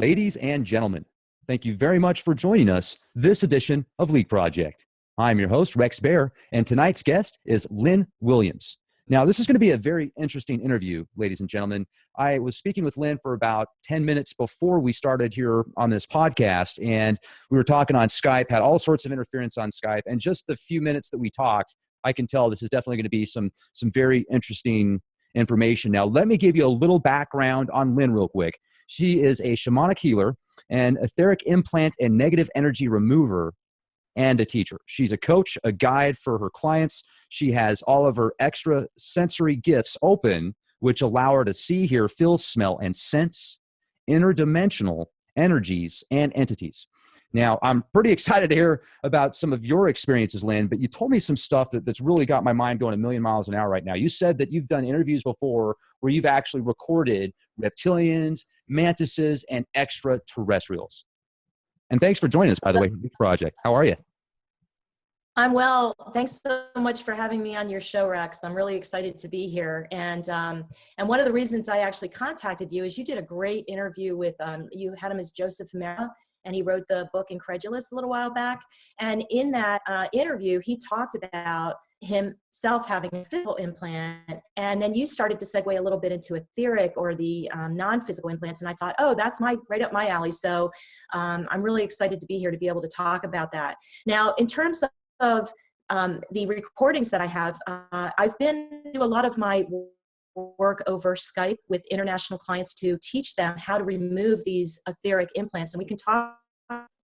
Ladies and gentlemen, thank you very much for joining us this edition of Leak Project. I'm your host, Rex Bear, and tonight's guest is Lynn Williams. Now, this is going to be a very interesting interview, ladies and gentlemen. I was speaking with Lynn for about 10 minutes before we started here on this podcast, and we were talking on Skype, had all sorts of interference on Skype, and just the few minutes that we talked, I can tell this is definitely going to be some very interesting information. Now, let me give you a little background on Lynn real quick. She is a shamanic healer, an etheric implant and negative energy remover, and a teacher. She's a coach, a guide for her clients. She has all of her extra sensory gifts open, which allow her to see, hear, feel, smell, and sense interdimensional energies and entities. Now, I'm pretty excited to hear about some of your experiences, Lynn, but you told me some stuff that's really got my mind going a million miles an hour right now. You said that you've done interviews before where you've actually recorded reptilians, mantises, and extraterrestrials. And thanks for joining us, by the way, Leak Project. How are you? I'm well. Thanks so much for having me on your show, Rex. I'm really excited to be here. And one of the reasons I actually contacted you is you did a great interview with, you had him as Joseph Mera, and he wrote the book Incredulous a little while back. And in that interview, he talked about himself having a physical implant, and then you started to segue a little bit into etheric or the non-physical implants, and I thought, oh, that's right up my alley. So I'm really excited to be here to be able to talk about that. Now, in terms of the recordings that I have, I've been to a lot of my work over Skype with international clients to teach them how to remove these etheric implants, and we can talk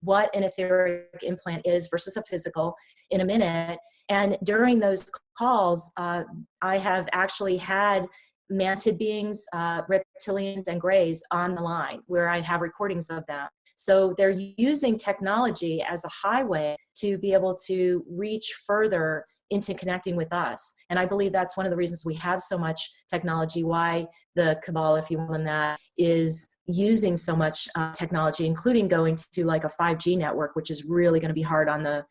what an etheric implant is versus a physical in a minute. And during those calls, I have actually had mantid beings, reptilians, and greys on the line where I have recordings of them. So they're using technology as a highway to be able to reach further into connecting with us. And I believe that's one of the reasons we have so much technology, why the cabal, if you will, in that is using so much technology, including going to like a 5G network, which is really going to be hard on the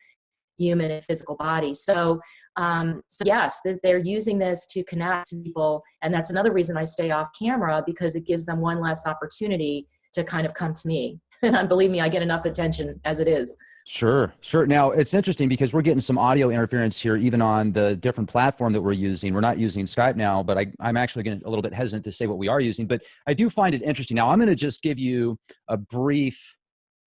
human and physical body. So yes, they're using this to connect to people. And that's another reason I stay off camera, because it gives them one less opportunity to kind of come to me. And believe me, I get enough attention as it is. Sure. Now, it's interesting because we're getting some audio interference here, even on the different platform that we're using. We're not using Skype now, but I'm actually getting a little bit hesitant to say what we are using, but I do find it interesting. Now, I'm going to just give you a brief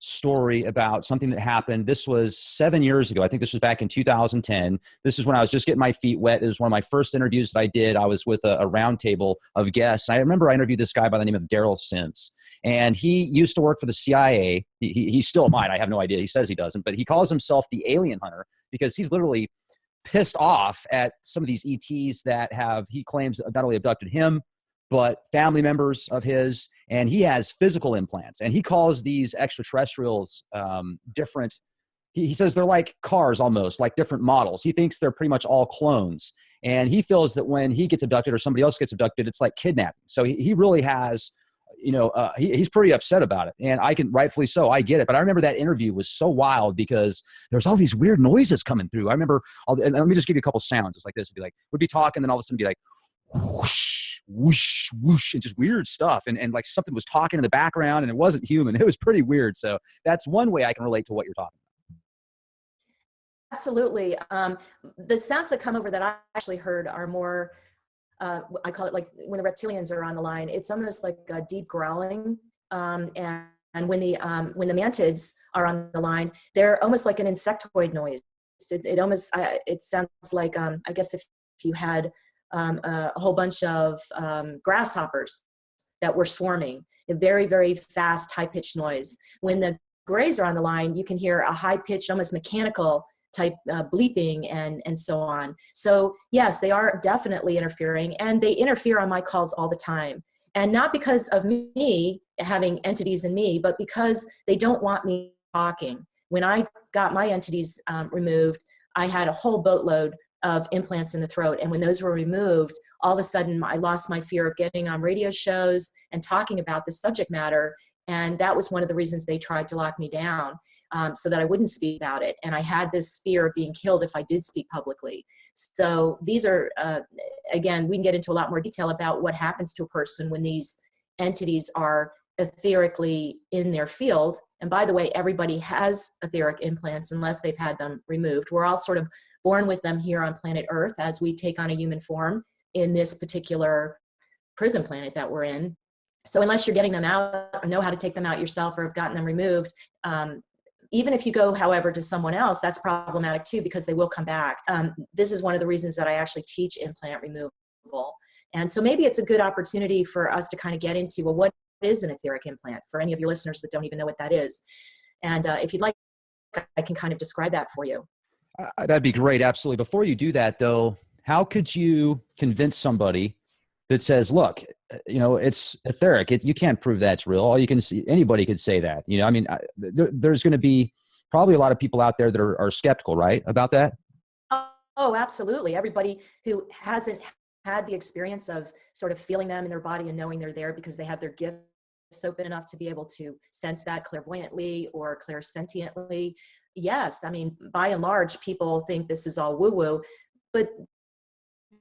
story about something that happened. This was 7 years ago. I think this was back in 2010. This is when I was just getting my feet wet. It was one of my first interviews that I did. I was with a round table of guests. I remember I interviewed this guy by the name of Daryl Sims, and he used to work for the CIA. He still might. I have no idea. He says he doesn't, but he calls himself the alien hunter because he's literally pissed off at some of these ETs that have, he claims, not only abducted him, but family members of his, and he has physical implants, and he calls these extraterrestrials different. He says they're like cars almost, like different models. He thinks they're pretty much all clones, and he feels that when he gets abducted or somebody else gets abducted, it's like kidnapping. So he really has, he's pretty upset about it, and I can, rightfully so, I get it. But I remember that interview was so wild because there's all these weird noises coming through. I remember, and let me just give you a couple sounds. It's like this. It'd be like, we'd be talking, then all of a sudden be like, whoosh, whoosh, whoosh, and just weird stuff. And like something was talking in the background, and it wasn't human. It was pretty weird. So that's one way I can relate to what you're talking about. Absolutely. The sounds that come over that I actually heard are more, I call it like when the reptilians are on the line, it's almost like a deep growling. And when the mantids are on the line, they're almost like an insectoid noise. It almost, it sounds like, I guess if you had a whole bunch of grasshoppers that were swarming, a very, very fast, high-pitched noise. When the grays are on the line, you can hear a high-pitched, almost mechanical type bleeping and so on. So yes, they are definitely interfering, and they interfere on my calls all the time. And not because of me having entities in me, but because they don't want me talking. When I got my entities removed, I had a whole boatload of implants in the throat. And when those were removed, all of a sudden I lost my fear of getting on radio shows and talking about this subject matter. And that was one of the reasons they tried to lock me down, so that I wouldn't speak about it. And I had this fear of being killed if I did speak publicly. So these are, again, we can get into a lot more detail about what happens to a person when these entities are etherically in their field. And by the way, everybody has etheric implants unless they've had them removed. We're all sort of born with them here on planet Earth as we take on a human form in this particular prison planet that we're in. So unless you're getting them out or know how to take them out yourself or have gotten them removed, even if you go, however, to someone else, that's problematic too, because they will come back. This is one of the reasons that I actually teach implant removal. And so maybe it's a good opportunity for us to kind of get into, well, what is an etheric implant for any of your listeners that don't even know what that is? And if you'd like, I can kind of describe that for you. That'd be great. Absolutely. Before you do that though, how could you convince somebody that says, look, you know, it's etheric. You can't prove that's real. All you can see, anybody could say that, you know, I mean, there's going to be probably a lot of people out there that are skeptical, right, about that? Oh, absolutely. Everybody who hasn't had the experience of sort of feeling them in their body and knowing they're there because they have their gifts open enough to be able to sense that clairvoyantly or clairsentiently. Yes. I mean, by and large, people think this is all woo-woo, but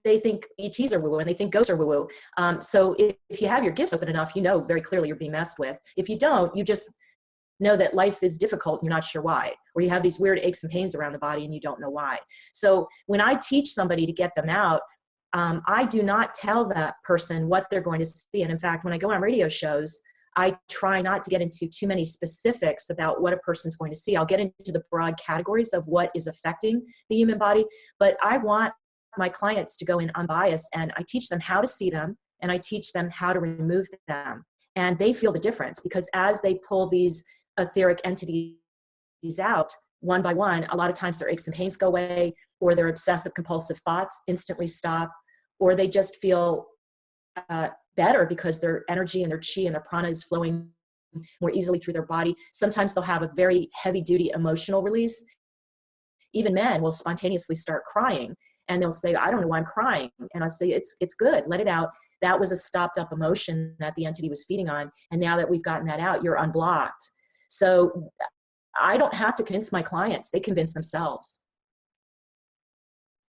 they think ETs are woo-woo and they think ghosts are woo-woo. So if you have your gifts open enough, you know very clearly you're being messed with. If you don't, you just know that life is difficult and you're not sure why, or you have these weird aches and pains around the body and you don't know why. So when I teach somebody to get them out, I do not tell that person what they're going to see. And in fact, when I go on radio shows, I try not to get into too many specifics about what a person's going to see. I'll get into the broad categories of what is affecting the human body, but I want my clients to go in unbiased, and I teach them how to see them and I teach them how to remove them. And they feel the difference because as they pull these etheric entities out one by one, a lot of times their aches and pains go away, or their obsessive compulsive thoughts instantly stop, or they just feel better because their energy and their chi and their prana is flowing more easily through their body. Sometimes they'll have a very heavy duty emotional release. Even men will spontaneously start crying and they'll say, I don't know why I'm crying. And I say, it's good, let it out. That was a stopped up emotion that the entity was feeding on. And now that we've gotten that out, you're unblocked. So I don't have to convince my clients, they convince themselves.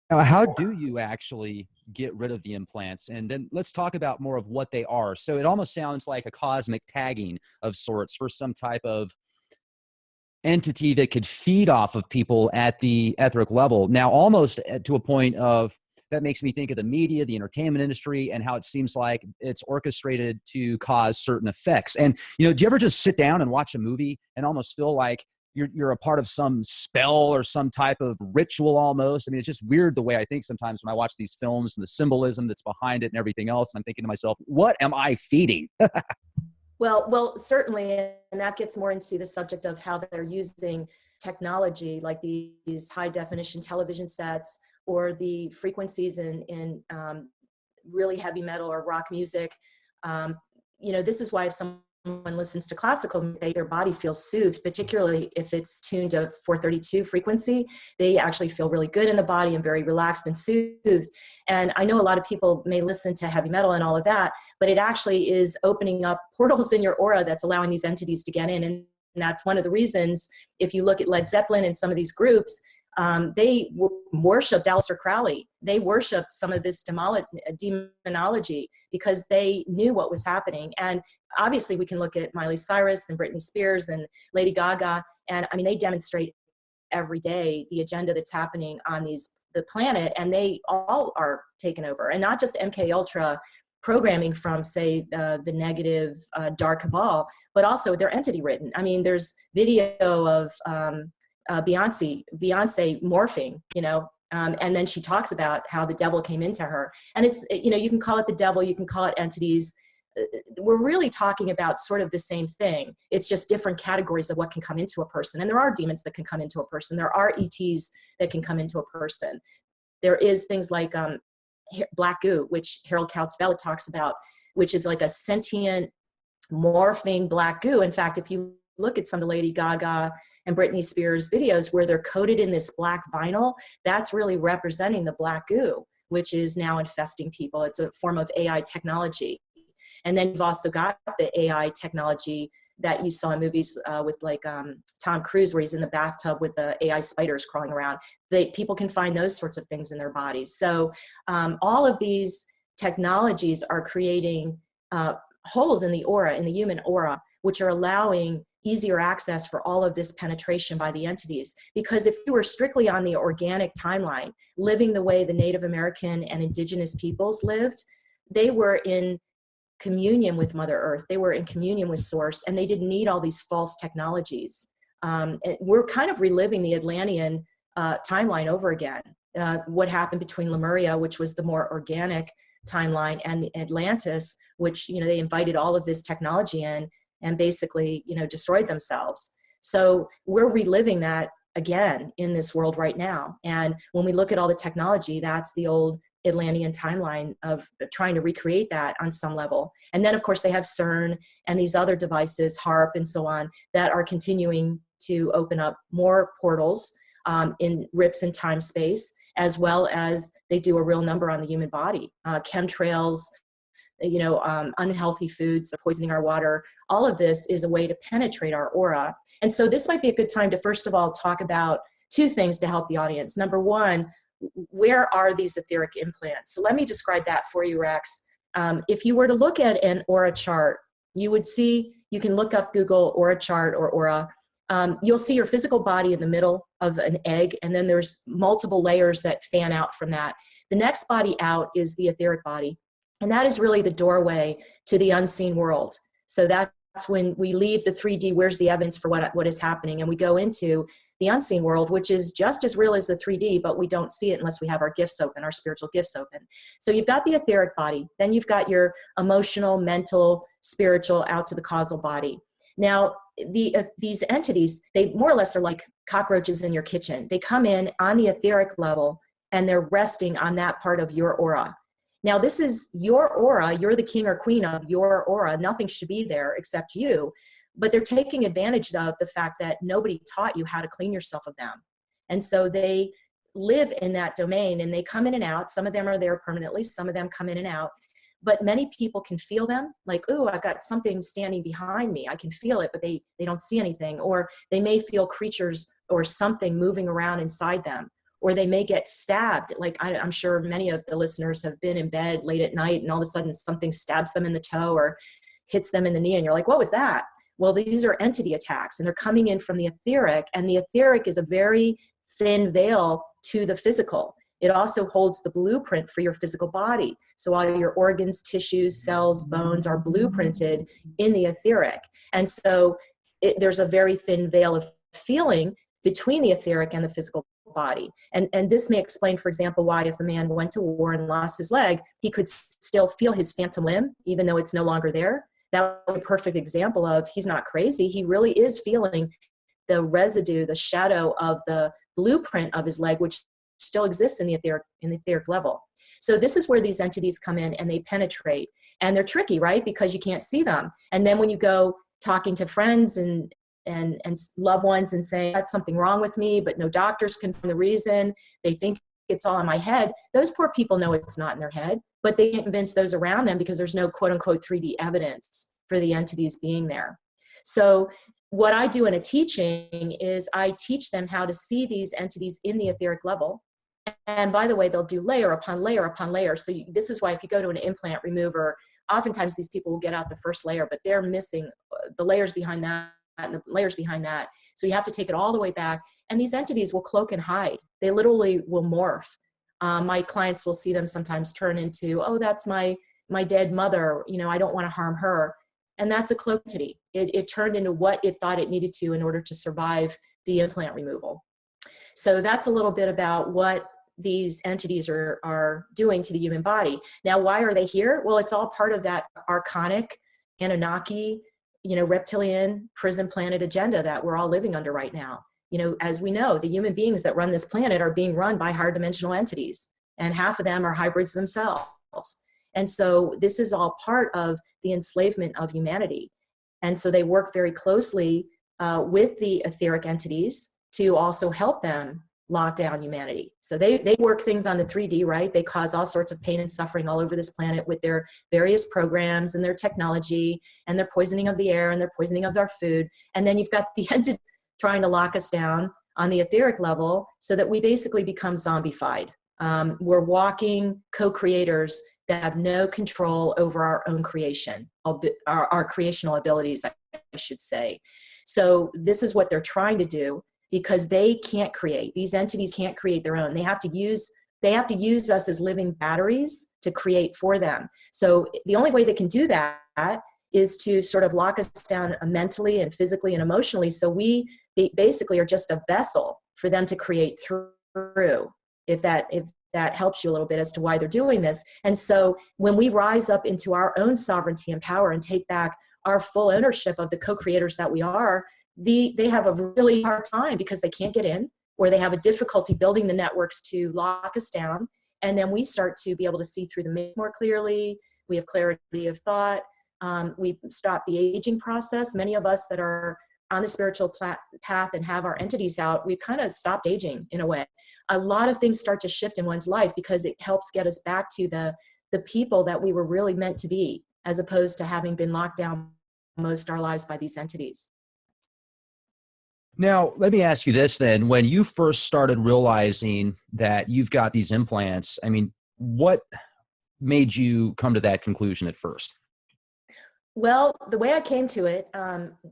Now, how do you actually get rid of the implants? And then let's talk about more of what they are. So it almost sounds like a cosmic tagging of sorts for some type of entity that could feed off of people at the etheric level. Now, almost to a point of, that makes me think of the media, the entertainment industry, and how it seems like it's orchestrated to cause certain effects. And, you know, do you ever just sit down and watch a movie and almost feel like you're a part of some spell or some type of ritual almost? I mean, it's just weird the way I think sometimes when I watch these films and the symbolism that's behind it and everything else. And I'm thinking to myself, what am I feeding? Well, certainly. And that gets more into the subject of how they're using technology, like these high definition television sets or the frequencies in really heavy metal or rock music. You know, this is why if someone listens to classical music, their body feels soothed, particularly if it's tuned to 432 frequency. They actually feel really good in the body and very relaxed and soothed. And I know a lot of people may listen to heavy metal and all of that, but it actually is opening up portals in your aura that's allowing these entities to get in. And that's one of the reasons, if you look at Led Zeppelin and some of these groups, they worshipped Aleister Crowley. They worshipped some of this demonology because they knew what was happening. And obviously we can look at Miley Cyrus and Britney Spears and Lady Gaga. And I mean, they demonstrate every day the agenda that's happening on the planet, and they all are taken over. And not just MK Ultra programming from, say, the negative dark cabal, but also they're entity written. I mean, there's video of Beyonce morphing, you know, and then she talks about how the devil came into her. And it's, you know, you can call it the devil, you can call it entities. We're really talking about sort of the same thing. It's just different categories of what can come into a person. And there are demons that can come into a person. There are ETs that can come into a person. There is things like black goo, which Harold Kautzvella talks about, which is like a sentient morphing black goo. In fact, if you look at some of the Lady Gaga and Britney Spears videos where they're coated in this black vinyl, that's really representing the black goo, which is now infesting people. It's a form of AI technology. And then you've also got the AI technology that you saw in movies with like Tom Cruise, where he's in the bathtub with the AI spiders crawling around. People can find those sorts of things in their bodies. So all of these technologies are creating holes in the aura, in the human aura, which are allowing easier access for all of this penetration by the entities. Because if you were strictly on the organic timeline, living the way the Native American and indigenous peoples lived, they were in communion with Mother Earth. They were in communion with Source, and they didn't need all these false technologies. We're kind of reliving the Atlantean timeline over again. What happened between Lemuria, which was the more organic timeline, and the Atlantis, which, you know, they invited all of this technology in and basically, you know, destroyed themselves. So we're reliving that again in this world right now. And when we look at all the technology, that's the old Atlantean timeline of trying to recreate that on some level. And then of course they have CERN and these other devices, HARP and so on, that are continuing to open up more portals in rips in time space, as well as they do a real number on the human body. Chemtrails, you know, unhealthy foods, poisoning our water, all of this is a way to penetrate our aura. And so this might be a good time to first of all talk about two things to help the audience. Number one, where are these etheric implants? So let me describe that for you, Rex. If you were to look at an aura chart, you would see, you can look up Google aura chart or aura. You'll see your physical body in the middle of an egg, and then there's multiple layers that fan out from that. The next body out is the etheric body, and that is really the doorway to the unseen world. So that's when we leave the 3D, where's the evidence for what is happening, and we go into the unseen world, which is just as real as the 3D, but we don't see it unless we have our gifts open, our spiritual gifts open. So you've got the etheric body, then you've got your emotional, mental, spiritual, out to the causal body. Now, these entities, they more or less are like cockroaches in your kitchen. They come in on the etheric level and they're resting on that part of your aura. Now, this is your aura. You're the king or queen of your aura. Nothing should be there except you. But they're taking advantage of the fact that nobody taught you how to clean yourself of them. And so they live in that domain and they come in and out. Some of them are there permanently. Some of them come in and out. But many people can feel them, like, oh, I've got something standing behind me. I can feel it, but they don't see anything. Or they may feel creatures or something moving around inside them. Or they may get stabbed. Like I'm sure many of the listeners have been in bed late at night and all of a sudden something stabs them in the toe or hits them in the knee. And you're like, what was that? Well, these are entity attacks and they're coming in from the etheric. And the etheric is a very thin veil to the physical. It also holds the blueprint for your physical body. So all your organs, tissues, cells, bones are blueprinted in the etheric. And so there's a very thin veil of feeling between the etheric and the physical body. And this may explain, for example, why if a man went to war and lost his leg, he could still feel his phantom limb, even though it's no longer there. That would be a perfect example of he's not crazy. He really is feeling the residue, the shadow of the blueprint of his leg, which still exists in the etheric level. So this is where these entities come in and they penetrate. And they're tricky, right? Because you can't see them. And then when you go talking to friends and loved ones and saying, that's something wrong with me, but no doctors can find the reason, they think it's all in my head. Those poor people know it's not in their head, but they can't convince those around them because there's no quote unquote 3D evidence for the entities being there. So what I do in a teaching is I teach them how to see these entities in the etheric level. And by the way, they'll do layer upon layer upon layer. So this is why if you go to an implant remover, oftentimes these people will get out the first layer, but they're missing the layers behind that and the layers behind that. So you have to take it all the way back. And these entities will cloak and hide. They literally will morph. My clients will see them sometimes turn into, oh, that's my dead mother. You know, I don't want to harm her. And that's a cloak entity. It turned into what it thought it needed to in order to survive the implant removal. So that's a little bit about what these entities are doing to the human body. Now, why are they here? Well, it's all part of that archonic, Anunnaki, you know, reptilian prison planet agenda that we're all living under right now. You know, as we know, the human beings that run this planet are being run by higher dimensional entities, and half of them are hybrids themselves. And so this is all part of the enslavement of humanity. And so they work very closely with the etheric entities to also help them lock down humanity. So they work things on the 3D, right? They cause all sorts of pain and suffering all over this planet with their various programs and their technology and their poisoning of the air and their poisoning of our food. And then you've got the entity trying to lock us down on the etheric level so that we basically become zombified. We're walking co-creators that have no control over our own creation, our creational abilities, I should say. So this is what they're trying to do, because they can't create. These entities can't create their own. They have to use us as living batteries to create for them. So the only way they can do that is to sort of lock us down mentally and physically and emotionally. So we basically are just a vessel for them to create through, if that helps you a little bit as to why they're doing this. And so when we rise up into our own sovereignty and power and take back our full ownership of the co-creators that we are, they have a really hard time because they can't get in, or they have a difficulty building the networks to lock us down. And then we start to be able to see through the maze more clearly. We have clarity of thought. We stop the aging process. Many of us that are on the spiritual path and have our entities out, we kind of stopped aging in a way. A lot of things start to shift in one's life because it helps get us back to the people that we were really meant to be, as opposed to having been locked down most of our lives by these entities. Now, let me ask you this then. When you first started realizing that you've got these implants, I mean, what made you come to that conclusion at first? Well, the way I came to it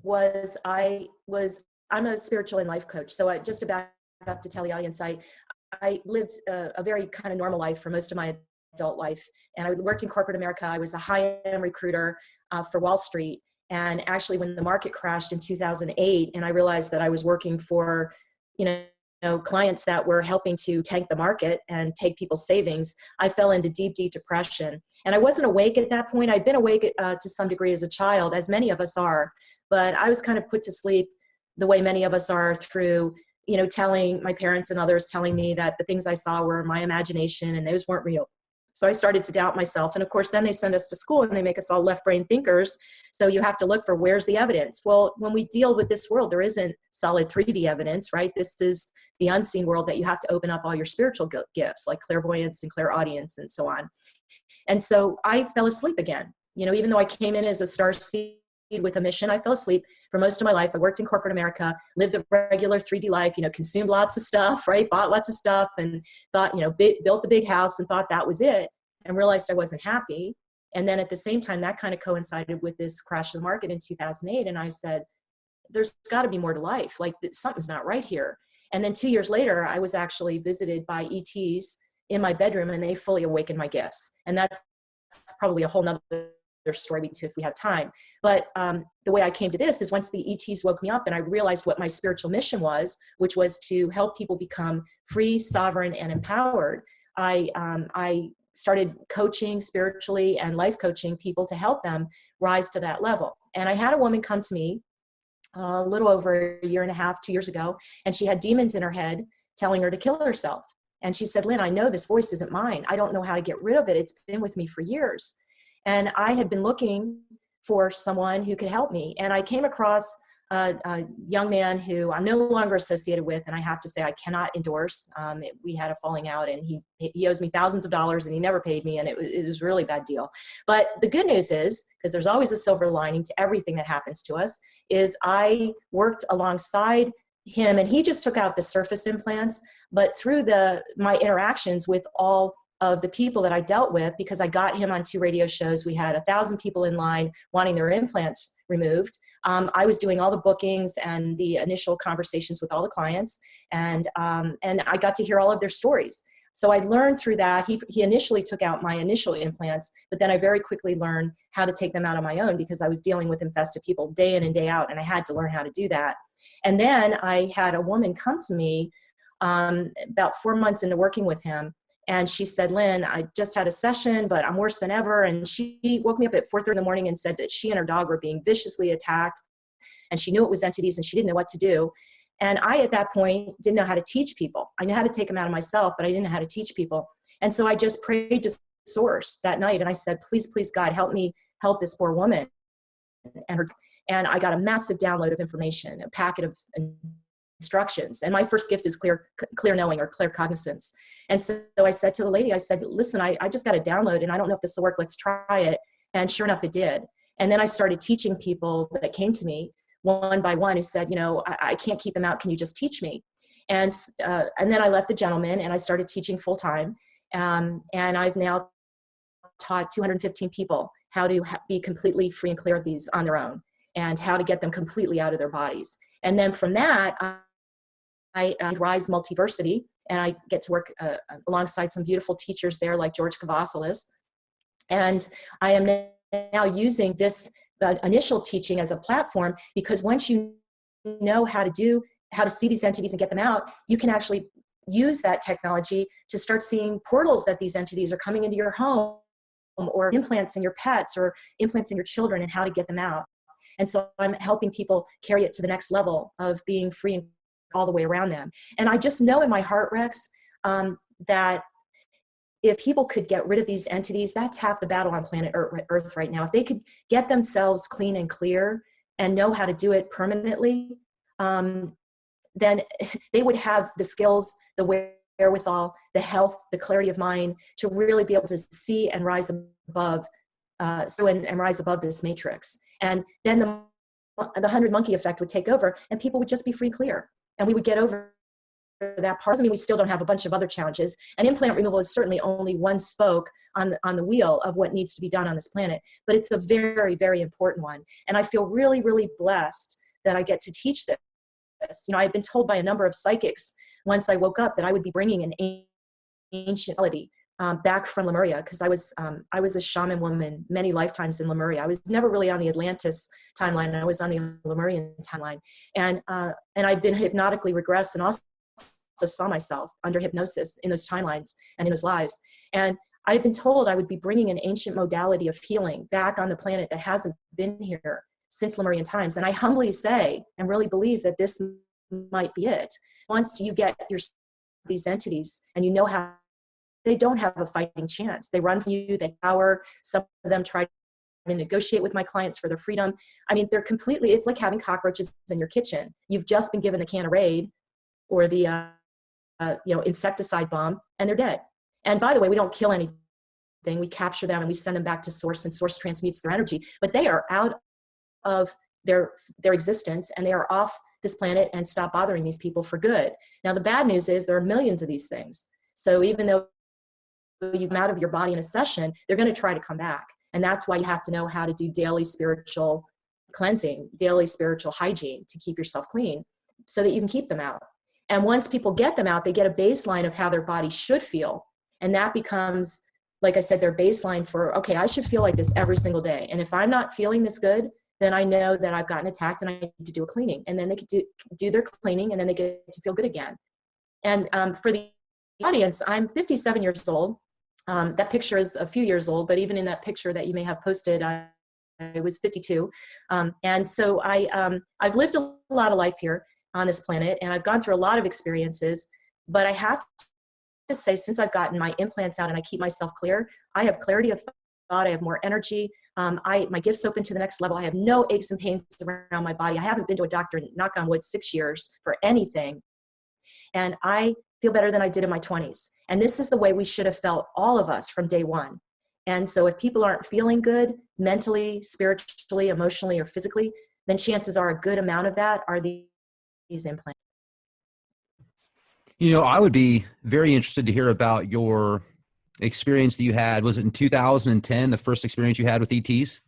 was I'm a spiritual and life coach. So just to back up to tell the audience, I lived a very kind of normal life for most of my adult life. And I worked in corporate America. I was a high-end recruiter for Wall Street. And actually, when the market crashed in 2008, and I realized that I was working for, clients that were helping to tank the market and take people's savings, I fell into deep, deep depression. And I wasn't awake at that point. I'd been awake to some degree as a child, as many of us are, but I was kind of put to sleep the way many of us are through, telling my parents and others telling me that the things I saw were my imagination and those weren't real. So I started to doubt myself. And of course, then they send us to school and they make us all left brain thinkers. So you have to look for, where's the evidence? Well, when we deal with this world, there isn't solid 3D evidence, right? This is the unseen world that you have to open up all your spiritual gifts like clairvoyance and clairaudience and so on. And so I fell asleep again. Even though I came in as a starseed with a mission, I fell asleep for most of my life. I worked in corporate America, lived a regular 3D life, consumed lots of stuff, right? Bought lots of stuff and thought, built the big house and thought that was it, and realized I wasn't happy. And then at the same time, that kind of coincided with this crash of the market in 2008. And I said, there's got to be more to life. Like something's not right here. And then 2 years later, I was actually visited by ETs in my bedroom, and they fully awakened my gifts. And that's probably a whole nother story if we have time. But the way I came to this is once the ETs woke me up and I realized what my spiritual mission was, which was to help people become free, sovereign, and empowered. I started coaching spiritually and life coaching people to help them rise to that level. And I had a woman come to me a little over a year and a half, 2 years ago, and she had demons in her head telling her to kill herself. And she said, Lynn, I know this voice isn't mine. I don't know how to get rid of it. It's been with me for years. And I had been looking for someone who could help me. And I came across a young man who I'm no longer associated with, and I have to say I cannot endorse. We had a falling out, and he owes me thousands of dollars, and he never paid me, and it was a really bad deal. But the good news is, because there's always a silver lining to everything that happens to us, is I worked alongside him, and he just took out the surface implants. But through my interactions with all of the people that I dealt with, because I got him on 2 radio shows, we had 1,000 people in line wanting their implants removed. I was doing all the bookings and the initial conversations with all the clients, and I got to hear all of their stories. So I learned through that. He initially took out my initial implants, but then I very quickly learned how to take them out on my own because I was dealing with infested people day in and day out, and I had to learn how to do that. And then I had a woman come to me about 4 months into working with him, and she said, Lynn, I just had a session, but I'm worse than ever. And she woke me up at 4:30 in the morning and said that she and her dog were being viciously attacked, and she knew it was entities and she didn't know what to do. And I, at that point, didn't know how to teach people. I knew how to take them out of myself, but I didn't know how to teach people. And so I just prayed to Source that night, and I said, please, please, God, help me help this poor woman. And I got a massive download of information, a packet of instructions. And my first gift is clear knowing or clear cognizance. And so I said to the lady, I said, listen, I just got a download and I don't know if this will work. Let's try it. And sure enough, it did. And then I started teaching people that came to me one by one who said, I can't keep them out. Can you just teach me? And then I left the gentleman and I started teaching full time. And I've now taught 215 people how to be completely free and clear of these on their own, and how to get them completely out of their bodies. And then from that, I rise multiversity, and I get to work alongside some beautiful teachers there like George Kavasalis. And I am now using this initial teaching as a platform, because once you know how to see these entities and get them out, you can actually use that technology to start seeing portals that these entities are coming into your home, or implants in your pets, or implants in your children, and how to get them out. And so I'm helping people carry it to the next level of being free and all the way around them. And I just know in my heart, Rex, that if people could get rid of these entities, that's half the battle on planet Earth right now. If they could get themselves clean and clear and know how to do it permanently, then they would have the skills, the wherewithal, the health, the clarity of mind to really be able to see and rise above, and rise above this matrix. And then the 100 monkey effect would take over, and people would just be free and clear, and we would get over that part. I mean, we still don't have a bunch of other challenges, and implant removal is certainly only one spoke on the wheel of what needs to be done on this planet, but it's a very, very important one. And I feel really, really blessed that I get to teach this. You know, I've been told by a number of psychics once I woke up that I would be bringing an ancient melody back from Lemuria, because I was a shaman woman many lifetimes in Lemuria. I was never really on the Atlantis timeline. I was on the Lemurian timeline, and I've been hypnotically regressed, and also saw myself under hypnosis in those timelines and in those lives. And I've been told I would be bringing an ancient modality of healing back on the planet that hasn't been here since Lemurian times. And I humbly say and really believe that this might be it. Once you get these entities and you know how they don't have a fighting chance, they run from you, they cower. Some of them try to negotiate with my clients for their freedom. I mean, they're completely, it's like having cockroaches in your kitchen. You've just been given a can of Raid or the insecticide bomb, and they're dead. And by the way, we don't kill anything. We capture them and we send them back to source, and source transmutes their energy, but they are out of their existence, and they are off this planet and stop bothering these people for good. Now, the bad news is there are millions of these things. So even though you come out of your body in a session, they're going to try to come back. And that's why you have to know how to do daily spiritual cleansing, daily spiritual hygiene to keep yourself clean so that you can keep them out. And once people get them out, they get a baseline of how their body should feel. And that becomes, like I said, their baseline for, okay, I should feel like this every single day. And if I'm not feeling this good, then I know that I've gotten attacked and I need to do a cleaning. And then they could do their cleaning, and then they get to feel good again. And for the audience, I'm 57 years old. That picture is a few years old, but even in that picture that you may have posted, I was 52. And so I've lived a lot of life here on this planet, and I've gone through a lot of experiences, but I have to say, since I've gotten my implants out and I keep myself clear, I have clarity of thought, I have more energy, my gifts open to the next level, I have no aches and pains around my body, I haven't been to a doctor in, knock on wood, 6 years for anything, and I feel better than I did in my 20s. And this is the way we should have felt, all of us, from day one. And so if people aren't feeling good mentally, spiritually, emotionally, or physically, then chances are a good amount of that are these implants. You know, I would be very interested to hear about your experience that you had. Was it in 2010, the first experience you had with ETs?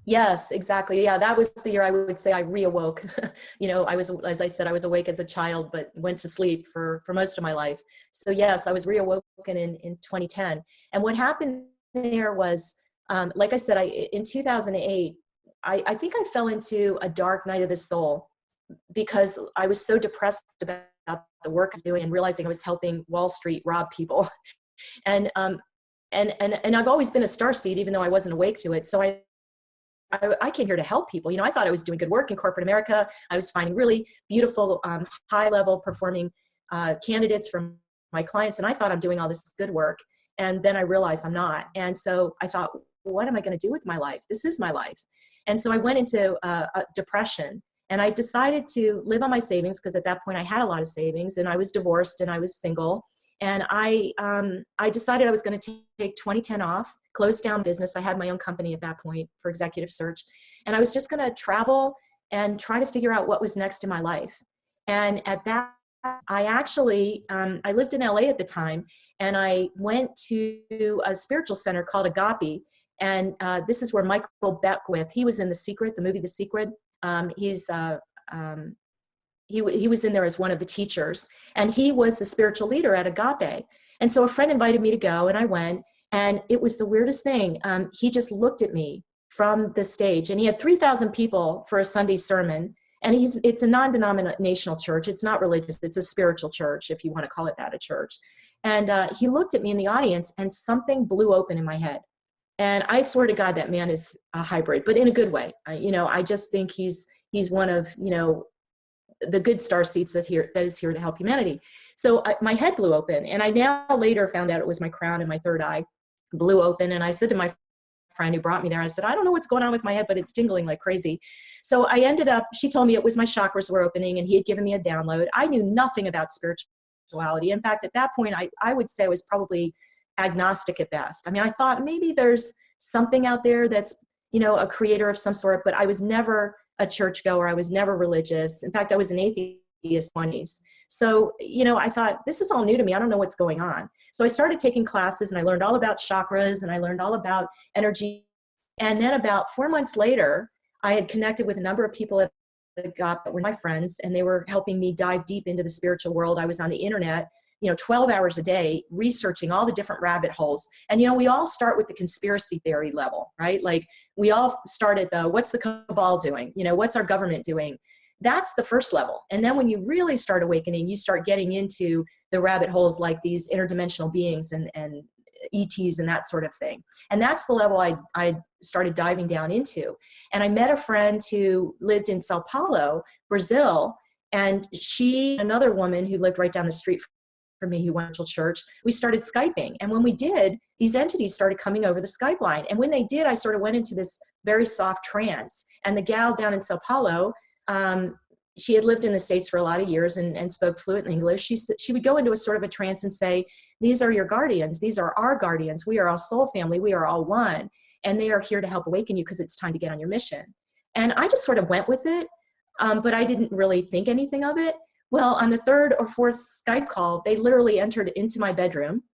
Yes, exactly. Yeah, that was the year I would say I reawoke. You know, I was, as I said, I was awake as a child, but went to sleep for most of my life. So yes, I was reawoken in 2010. And what happened there was, like I said, in 2008, I think I fell into a dark night of the soul, because I was so depressed about the work I was doing and realizing I was helping Wall Street rob people. And I've always been a starseed, even though I wasn't awake to it. So I came here to help people. You know, I thought I was doing good work in corporate America. I was finding really beautiful, high-level performing candidates from my clients, and I thought I'm doing all this good work. And then I realized I'm not. And so I thought, what am I going to do with my life? This is my life. And so I went into a depression, and I decided to live on my savings, because at that point I had a lot of savings, and I was divorced and I was single. And I decided I was going to take 2010 off, close down business. I had my own company at that point for executive search. And I was just going to travel and try to figure out what was next in my life. And at that I actually, I lived in LA at the time, and I went to a spiritual center called Agape. And this is where Michael Beckwith, he was in The Secret, the movie The Secret. He was in there as one of the teachers, and he was the spiritual leader at Agape. And so a friend invited me to go, and I went, and it was the weirdest thing. He just looked at me from the stage, and he had 3,000 people for a Sunday sermon. And it's a non-denominational church. It's not religious. It's a spiritual church, if you want to call it that, a church. And he looked at me in the audience, and something blew open in my head. And I swear to God, that man is a hybrid, but in a good way. I just think he's one of, the good star seeds that is here to help humanity. So my head blew open, and I now later found out it was my crown and my third eye blew open. And I said to my friend who brought me there, I said, I don't know what's going on with my head, but it's tingling like crazy. So I ended up, she told me it was my chakras were opening, and he had given me a download. I knew nothing about spirituality. In fact, at that point, I would say I was probably agnostic at best. I mean, I thought maybe there's something out there that's, a creator of some sort, but I was never a churchgoer. I was never religious. In fact, I was an atheist 20s. So, I thought, this is all new to me. I don't know what's going on. So I started taking classes, and I learned all about chakras, and I learned all about energy. And then about 4 months later, I had connected with a number of people that were my friends, and they were helping me dive deep into the spiritual world. I was on the internet, 12 hours a day, researching all the different rabbit holes. And, we all start with the conspiracy theory level, right? Like, we all start at what's the cabal doing? What's our government doing? That's the first level. And then when you really start awakening, you start getting into the rabbit holes like these interdimensional beings and ETs and that sort of thing. And that's the level I started diving down into. And I met a friend who lived in Sao Paulo, Brazil, and another woman who lived right down the street from me who went to church, we started Skyping. And when we did, these entities started coming over the Skype line. And when they did, I sort of went into this very soft trance. And the gal down in Sao Paulo, she had lived in the States for a lot of years and spoke fluent English. She would go into a sort of a trance and say, these are your guardians. These are our guardians. We are all soul family. We are all one. And they are here to help awaken you because it's time to get on your mission. And I just sort of went with it, but I didn't really think anything of it. Well, on the third or fourth Skype call, they literally entered into my bedroom.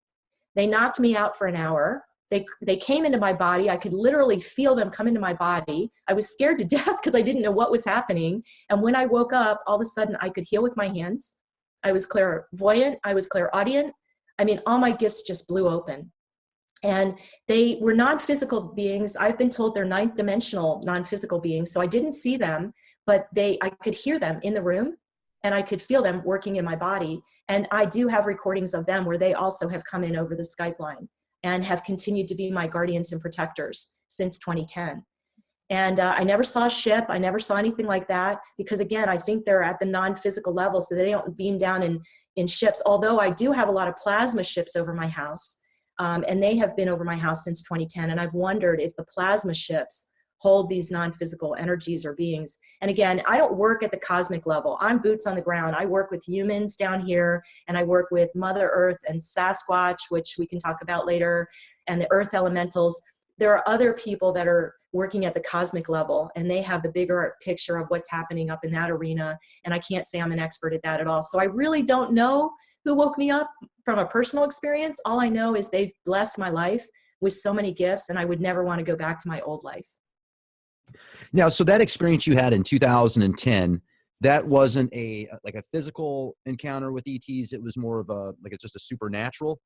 They knocked me out for an hour. They came into my body. I could literally feel them come into my body. I was scared to death because I didn't know what was happening. And when I woke up, all of a sudden I could heal with my hands. I was clairvoyant. I was clairaudient. I mean, all my gifts just blew open. And they were non-physical beings. I've been told they're ninth dimensional non-physical beings. So I didn't see them, but I could hear them in the room. And I could feel them working in my body. And I do have recordings of them where they also have come in over the Skype line and have continued to be my guardians and protectors since 2010. And I never saw a ship. I never saw anything like that because, again, I think they're at the non-physical level, so they don't beam down in ships, although I do have a lot of plasma ships over my house. And they have been over my house since 2010. And I've wondered if the plasma ships hold these non-physical energies or beings. And again, I don't work at the cosmic level. I'm boots on the ground. I work with humans down here, and I work with Mother Earth and Sasquatch, which we can talk about later, and the earth elementals. There are other people that are working at the cosmic level, and they have the bigger picture of what's happening up in that arena. And I can't say I'm an expert at that at all. So I really don't know who woke me up from a personal experience. All I know is they've blessed my life with so many gifts, and I would never want to go back to my old life. Now, so that experience you had in 2010, that wasn't a physical encounter with ETs. It was more of it's just a supernatural.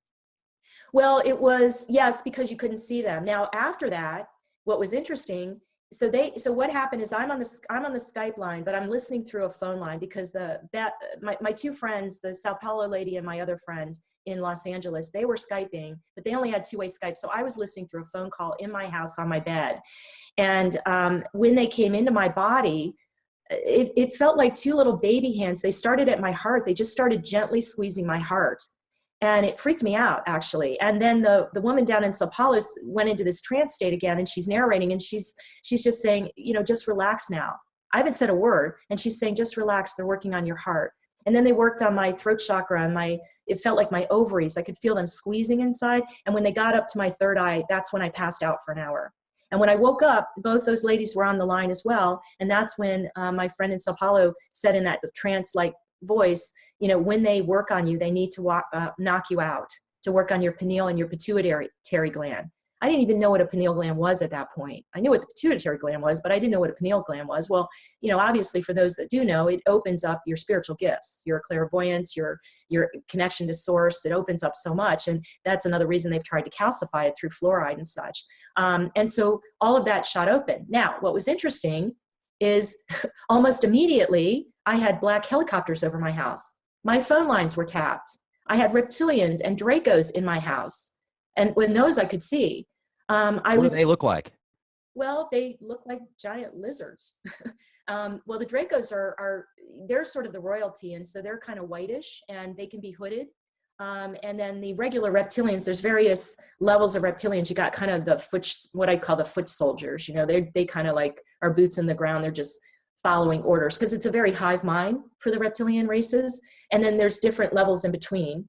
Well, it was, yes, because you couldn't see them. Now, after that, what was interesting, so what happened is I'm on the Skype line, but I'm listening through a phone line because my two friends, the Sao Paulo lady and my other friend in Los Angeles, they were Skyping, but they only had two-way Skype. So I was listening through a phone call in my house on my bed. And when they came into my body, it felt like two little baby hands. They started at my heart. They just started gently squeezing my heart. And it freaked me out, actually. And then the woman down in Sao Paulo went into this trance state again, and she's narrating, and she's just saying, just relax now. I haven't said a word. And she's saying, just relax. They're working on your heart. And then they worked on my throat chakra and it felt like my ovaries. I could feel them squeezing inside. And when they got up to my third eye, that's when I passed out for an hour. And when I woke up, both those ladies were on the line as well. And that's when my friend in Sao Paulo said in that trance-like voice, you know, when they work on you, they need to knock you out, to work on your pineal and your pituitary gland. I didn't even know what a pineal gland was at that point. I knew what the pituitary gland was, but I didn't know what a pineal gland was. Well, you know, obviously for those that do know, it opens up your spiritual gifts, your clairvoyance, your connection to source. It opens up so much. And that's another reason they've tried to calcify it through fluoride and such. And so all of that shot open. Now, what was interesting is almost immediately I had black helicopters over my house. My phone lines were tapped. I had reptilians and Dracos in my house. And when those I could see, what do they look like? Well, they look like giant lizards. Well, the Dracos they're sort of the royalty. And so they're kind of whitish and they can be hooded. And then the regular reptilians, there's various levels of reptilians. You got kind of what I call the foot soldiers. You know, they kind of like are boots in the ground. They're just following orders because it's a very hive mind for the reptilian races. And then there's different levels in between.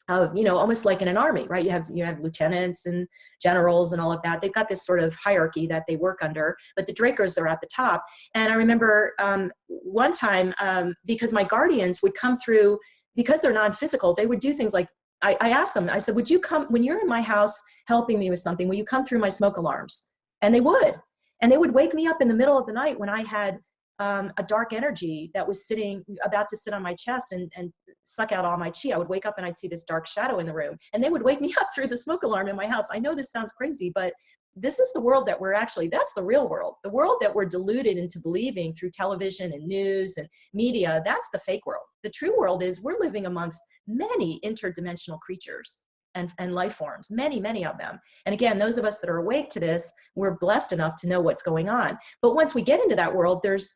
You know, almost like in an army, right? You have lieutenants and generals and all of that. They've got this sort of hierarchy that they work under, but the Dracos are at the top. And I remember one time, because my guardians would come through, because they're non-physical, they would do things like, I asked them, I said, would you come, when you're in my house helping me with something, will you come through my smoke alarms? And they would. And they would wake me up in the middle of the night when I had a dark energy that was about to sit on my chest and suck out all my chi. I would wake up and I'd see this dark shadow in the room, and they would wake me up through the smoke alarm in my house. I know this sounds crazy, but this is the world that that's the real world. The world that we're deluded into believing through television and news and media, that's the fake world. The true world is we're living amongst many interdimensional creatures and life forms, many, many of them. And again, those of us that are awake to this, we're blessed enough to know what's going on. But once we get into that world, there's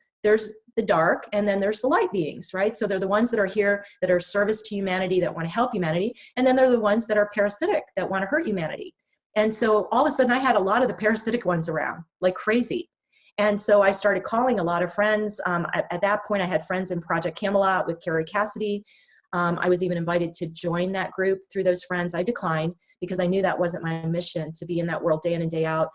the dark, and then there's the light beings, right? So they're the ones that are here that are service to humanity, that want to help humanity. And then they're the ones that are parasitic, that want to hurt humanity. And so all of a sudden I had a lot of the parasitic ones around like crazy. And so I started calling a lot of friends. At that point I had friends in Project Camelot with Carrie Cassidy. I was even invited to join that group through those friends. I declined because I knew that wasn't my mission, to be in that world day in and day out.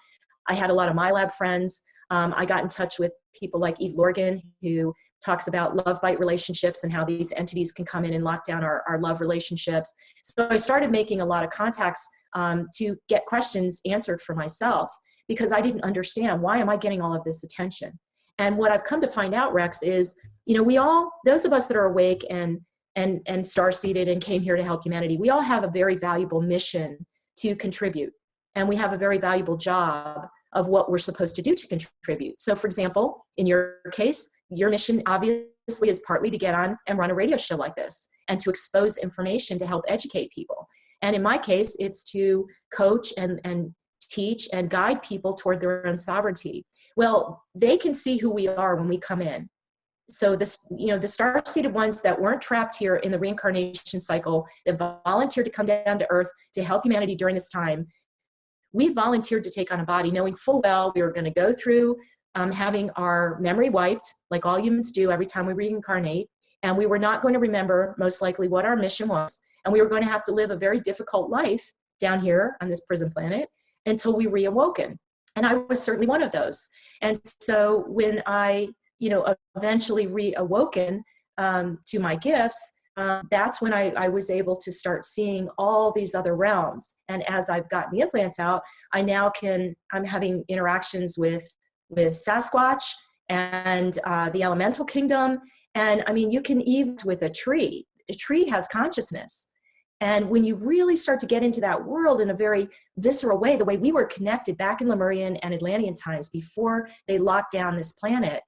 I had a lot of MyLab friends. I got in touch with people like Eve Lorgan, who talks about love-bite relationships and how these entities can come in and lock down our love relationships. So I started making a lot of contacts to get questions answered for myself, because I didn't understand, why am I getting all of this attention? And what I've come to find out, Rex, is, you know, those of us that are awake and star-seeded and came here to help humanity, we all have a very valuable mission to contribute. And we have a very valuable job of what we're supposed to do to contribute. So for example, in your case, your mission obviously is partly to get on and run a radio show like this and to expose information to help educate people. And in my case, it's to coach and teach and guide people toward their own sovereignty. Well, they can see who we are when we come in. So this, you know, the star-seeded ones that weren't trapped here in the reincarnation cycle, that volunteered to come down to Earth to help humanity during this time, we volunteered to take on a body knowing full well we were going to go through having our memory wiped, like all humans do every time we reincarnate. And we were not going to remember, most likely, what our mission was. And we were going to have to live a very difficult life down here on this prison planet until we reawoken. And I was certainly one of those. And so when I, you know, eventually reawoken to my gifts, that's when I was able to start seeing all these other realms. And as I've gotten the implants out, I'm having interactions with Sasquatch and the elemental kingdom. And I mean, you can even with a tree has consciousness. And when you really start to get into that world in a very visceral way, the way we were connected back in Lemurian and Atlantean times before they locked down this planet,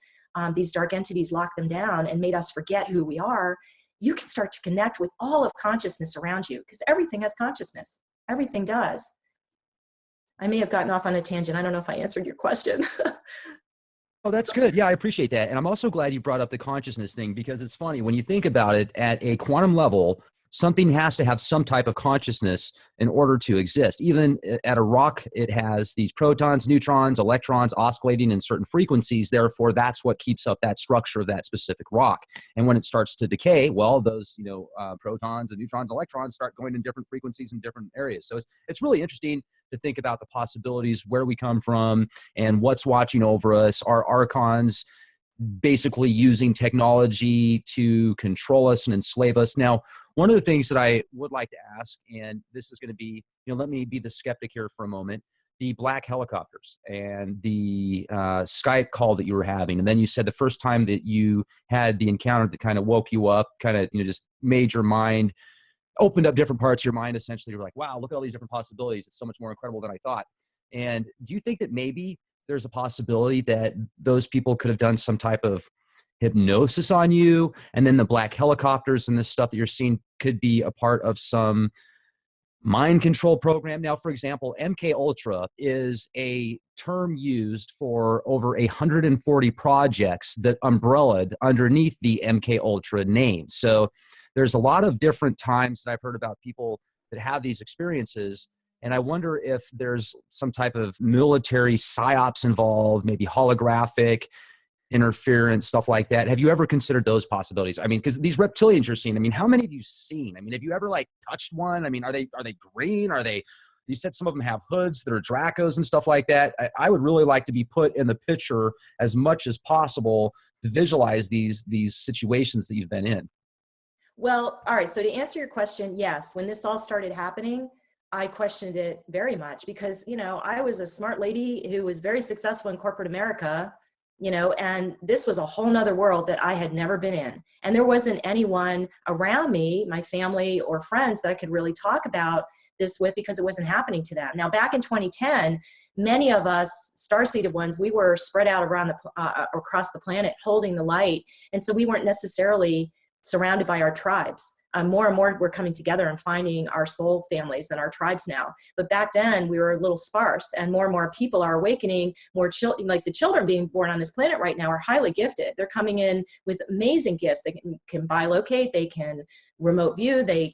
these dark entities locked them down and made us forget who we are. You can start to connect with all of consciousness around you, because everything has consciousness. Everything does. I may have gotten off on a tangent. I don't know if I answered your question. Oh, that's good. Yeah, I appreciate that. And I'm also glad you brought up the consciousness thing, because it's funny when you think about it at a quantum level, something has to have some type of consciousness in order to exist. Even at a rock, it has these protons, neutrons, electrons oscillating in certain frequencies. Therefore, that's what keeps up that structure of that specific rock. And when it starts to decay, well, those protons and neutrons, electrons start going in different frequencies in different areas. So it's really interesting to think about the possibilities, where we come from, and what's watching over us. Our archons, basically using technology to control us and enslave us. Now, one of the things that I would like to ask, and this is going to be, let me be the skeptic here for a moment, the black helicopters and the Skype call that you were having. And then you said the first time that you had the encounter that kind of woke you up, kind of, just made your mind, opened up different parts of your mind. Essentially, you're like, wow, look at all these different possibilities. It's so much more incredible than I thought. And do you think that maybe there's a possibility that those people could have done some type of hypnosis on you, and then the black helicopters and this stuff that you're seeing could be a part of some mind control program? Now, for example, MK Ultra is a term used for over 140 projects that umbrellaed underneath the MK Ultra name. So there's a lot of different times that I've heard about people that have these experiences. And I wonder if there's some type of military psyops involved, maybe holographic interference, stuff like that. Have you ever considered those possibilities? I mean, because these reptilians you're seeing, I mean, how many have you seen? I mean, have you ever like touched one? I mean, are they green? Are they, you said some of them have hoods that are Dracos and stuff like that. I would really like to be put in the picture as much as possible to visualize these situations that you've been in. Well, all right. So to answer your question, yes, when this all started happening, I questioned it very much because, I was a smart lady who was very successful in corporate America, and this was a whole nother world that I had never been in. And there wasn't anyone around me, my family or friends, that I could really talk about this with because it wasn't happening to them. Now, back in 2010, many of us star-seeded ones, we were spread out around across the planet holding the light. And so we weren't necessarily surrounded by our tribes. More and more we're coming together and finding our soul families and our tribes now. But back then we were a little sparse, and more people are awakening. More children, like the children being born on this planet right now, are highly gifted. They're coming in with amazing gifts. They can bilocate, they can remote view, they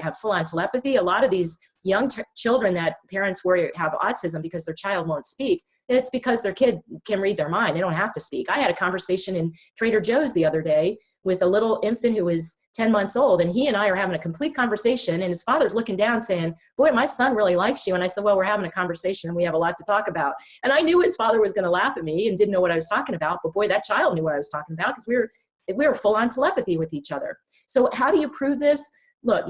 have full-on telepathy. A lot of these young children that parents worry have autism because their child won't speak, it's because their kid can read their mind. They don't have to speak. I had a conversation in Trader Joe's the other day with a little infant who was 10 months old, and he and I are having a complete conversation, and his father's looking down saying, boy, my son really likes you. And I said, well, we're having a conversation and we have a lot to talk about. And I knew his father was going to laugh at me and didn't know what I was talking about, but boy, that child knew what I was talking about because we were full on telepathy with each other. So how do you prove this? Look,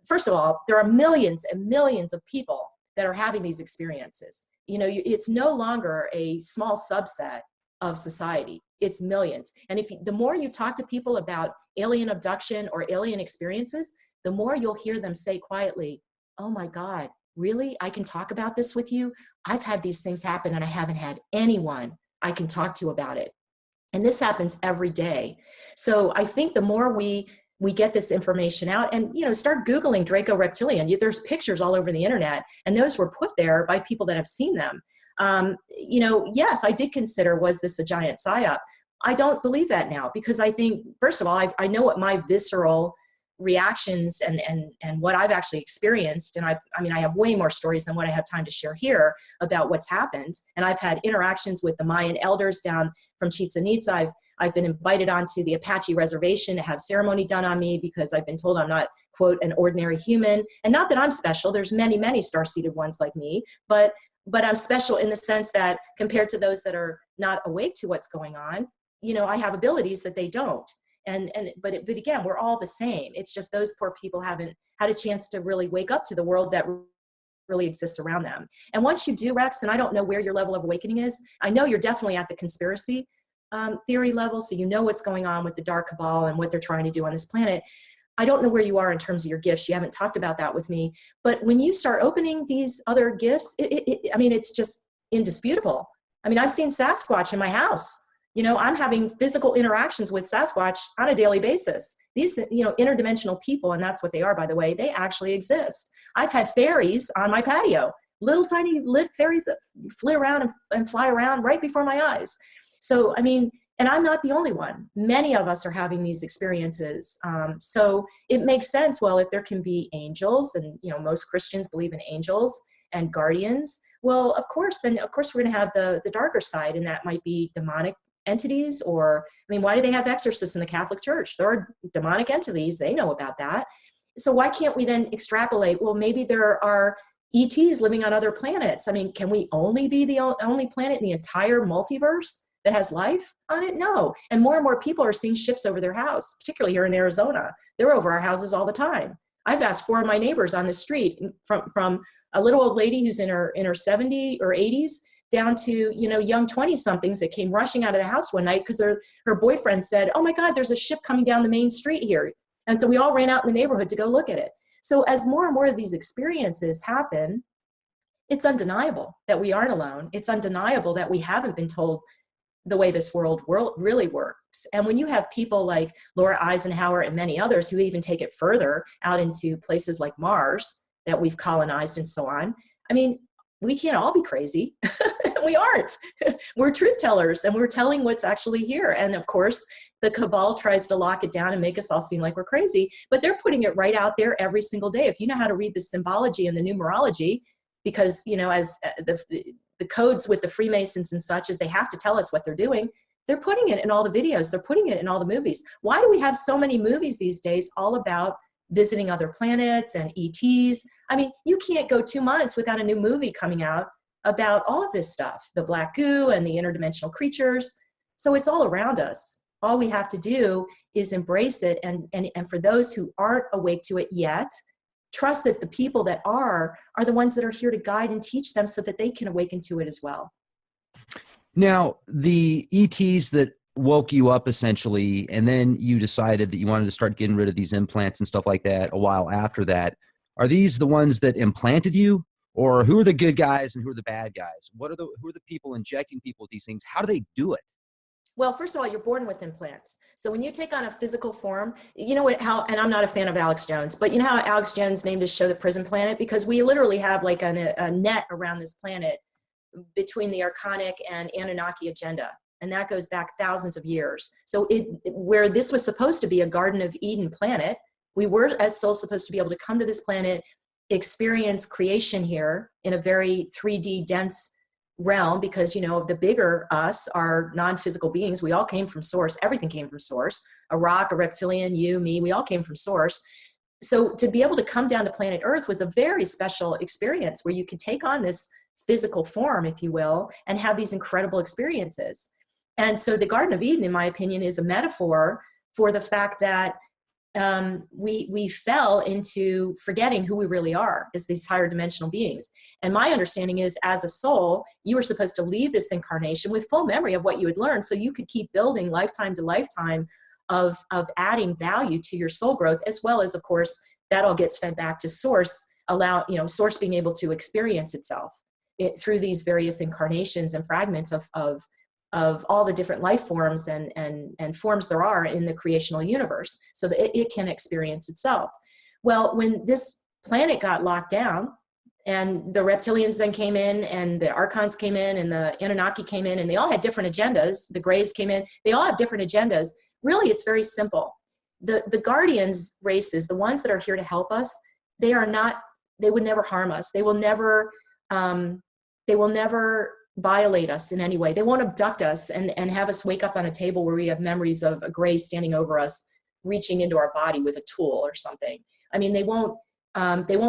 first of all, there are millions and millions of people that are having these experiences. It's no longer a small subset of society. It's millions. And the more you talk to people about alien abduction or alien experiences, the more you'll hear them say quietly, oh my God, really? I can talk about this with you? I've had these things happen and I haven't had anyone I can talk to about it. And this happens every day. So I think the more we get this information out and, start Googling Draco Reptilian, there's pictures all over the internet, and those were put there by people that have seen them. Yes, I did consider, was this a giant psyop? I don't believe that now, because I think, first of all, I know what my visceral reactions and what I've actually experienced. And I have way more stories than what I have time to share here about what's happened. And I've had interactions with the Mayan elders down from Chichen Itza. I've been invited onto the Apache reservation to have ceremony done on me because I've been told I'm not, quote, an ordinary human. And not that I'm special. There's many, many star-seeded ones like me, but I'm special in the sense that compared to those that are not awake to what's going on, I have abilities that they don't. But again, we're all the same. It's just those poor people haven't had a chance to really wake up to the world that really exists around them. And once you do, Rex, and I don't know where your level of awakening is, I know you're definitely at the conspiracy theory level, so you know what's going on with the dark cabal and what they're trying to do on this planet. I don't know where you are in terms of your gifts. You haven't talked about that with me. But when you start opening these other gifts, it's just indisputable. I've seen Sasquatch in my house. I'm having physical interactions with Sasquatch on a daily basis. These, interdimensional people, and that's what they are, by the way, they actually exist. I've had fairies on my patio, little tiny lit fairies that flee around and fly around right before my eyes. So, and I'm not the only one. Many of us are having these experiences. So it makes sense. Well, if there can be angels, and most Christians believe in angels and guardians, well, of course we're going to have the darker side, and that might be demonic entities. Or, why do they have exorcists in the Catholic Church? There are demonic entities. They know about that. So why can't we then extrapolate? Well, maybe there are ETs living on other planets. Can we only be the only planet in the entire multiverse that has life on it? No. And more people are seeing ships over their house, particularly here in Arizona. They're over our houses all the time. I've asked 4 of my neighbors on the street, from a little old lady who's in her 70s or 80s down to, young 20-somethings that came rushing out of the house one night because her boyfriend said, oh my God, there's a ship coming down the main street here. And so we all ran out in the neighborhood to go look at it. So as more and more of these experiences happen, it's undeniable that we aren't alone. It's undeniable that we haven't been told the way this world really works. And when you have people like Laura Eisenhower and many others who even take it further out into places like Mars that we've colonized and so on, I mean, we can't all be crazy. We aren't. We're truth tellers, and we're telling what's actually here. And of course, the cabal tries to lock it down and make us all seem like we're crazy, but they're putting it right out there every single day. If you know how to read the symbology and the numerology, because, as the codes with the Freemasons and such is they have to tell us what they're doing. They're putting it in all the videos. They're putting it in all the movies. Why do we have so many movies these days all about visiting other planets and ETs? I mean, you can't go 2 months without a new movie coming out about all of this stuff, the black goo and the interdimensional creatures. So it's all around us. All we have to do is embrace it. And for those who aren't awake to it yet, trust that the people that are the ones that are here to guide and teach them so that they can awaken to it as well. Now, the ETs that woke you up essentially, and then you decided that you wanted to start getting rid of these implants and stuff like that a while after that, are these the ones that implanted you? Or who are the good guys and who are the bad guys? Who are the people injecting people with these things? How do they do it? Well, first of all, you're born with implants. So when you take on a physical form, you know what, and I'm not a fan of Alex Jones, but you know how Alex Jones named his show The Prison Planet? Because we literally have like a net around this planet between the Archonic and Anunnaki agenda. And that goes back thousands of years. So where this was supposed to be a Garden of Eden planet, we were as souls supposed to be able to come to this planet, experience creation here in a very 3D dense realm, because the bigger us are non-physical beings. We all came from source. Everything came from source. A rock, a reptilian, you, me, we all came from source. So to be able to come down to planet Earth was a very special experience where you could take on this physical form, if you will, and have these incredible experiences. And so the Garden of Eden, in my opinion, is a metaphor for the fact that we fell into forgetting who we really are as these higher dimensional beings. And my understanding is, as a soul, you were supposed to leave this incarnation with full memory of what you had learned, so you could keep building lifetime to lifetime of adding value to your soul growth, as well as, of course, that all gets fed back to source, source being able to experience itself through these various incarnations and fragments of all the different life forms and forms there are in the creational universe, so that it can experience itself. Well, when this planet got locked down and the reptilians then came in and the Archons came in and the Anunnaki came in, and they all had different agendas. The Greys came in, they all have different agendas. Really, it's very simple. The Guardians races, the ones that are here to help us, they would never harm us. They will never violate us in any way. They won't abduct us and have us wake up on a table where we have memories of a Gray standing over us, reaching into our body with a tool or something. I mean, they won't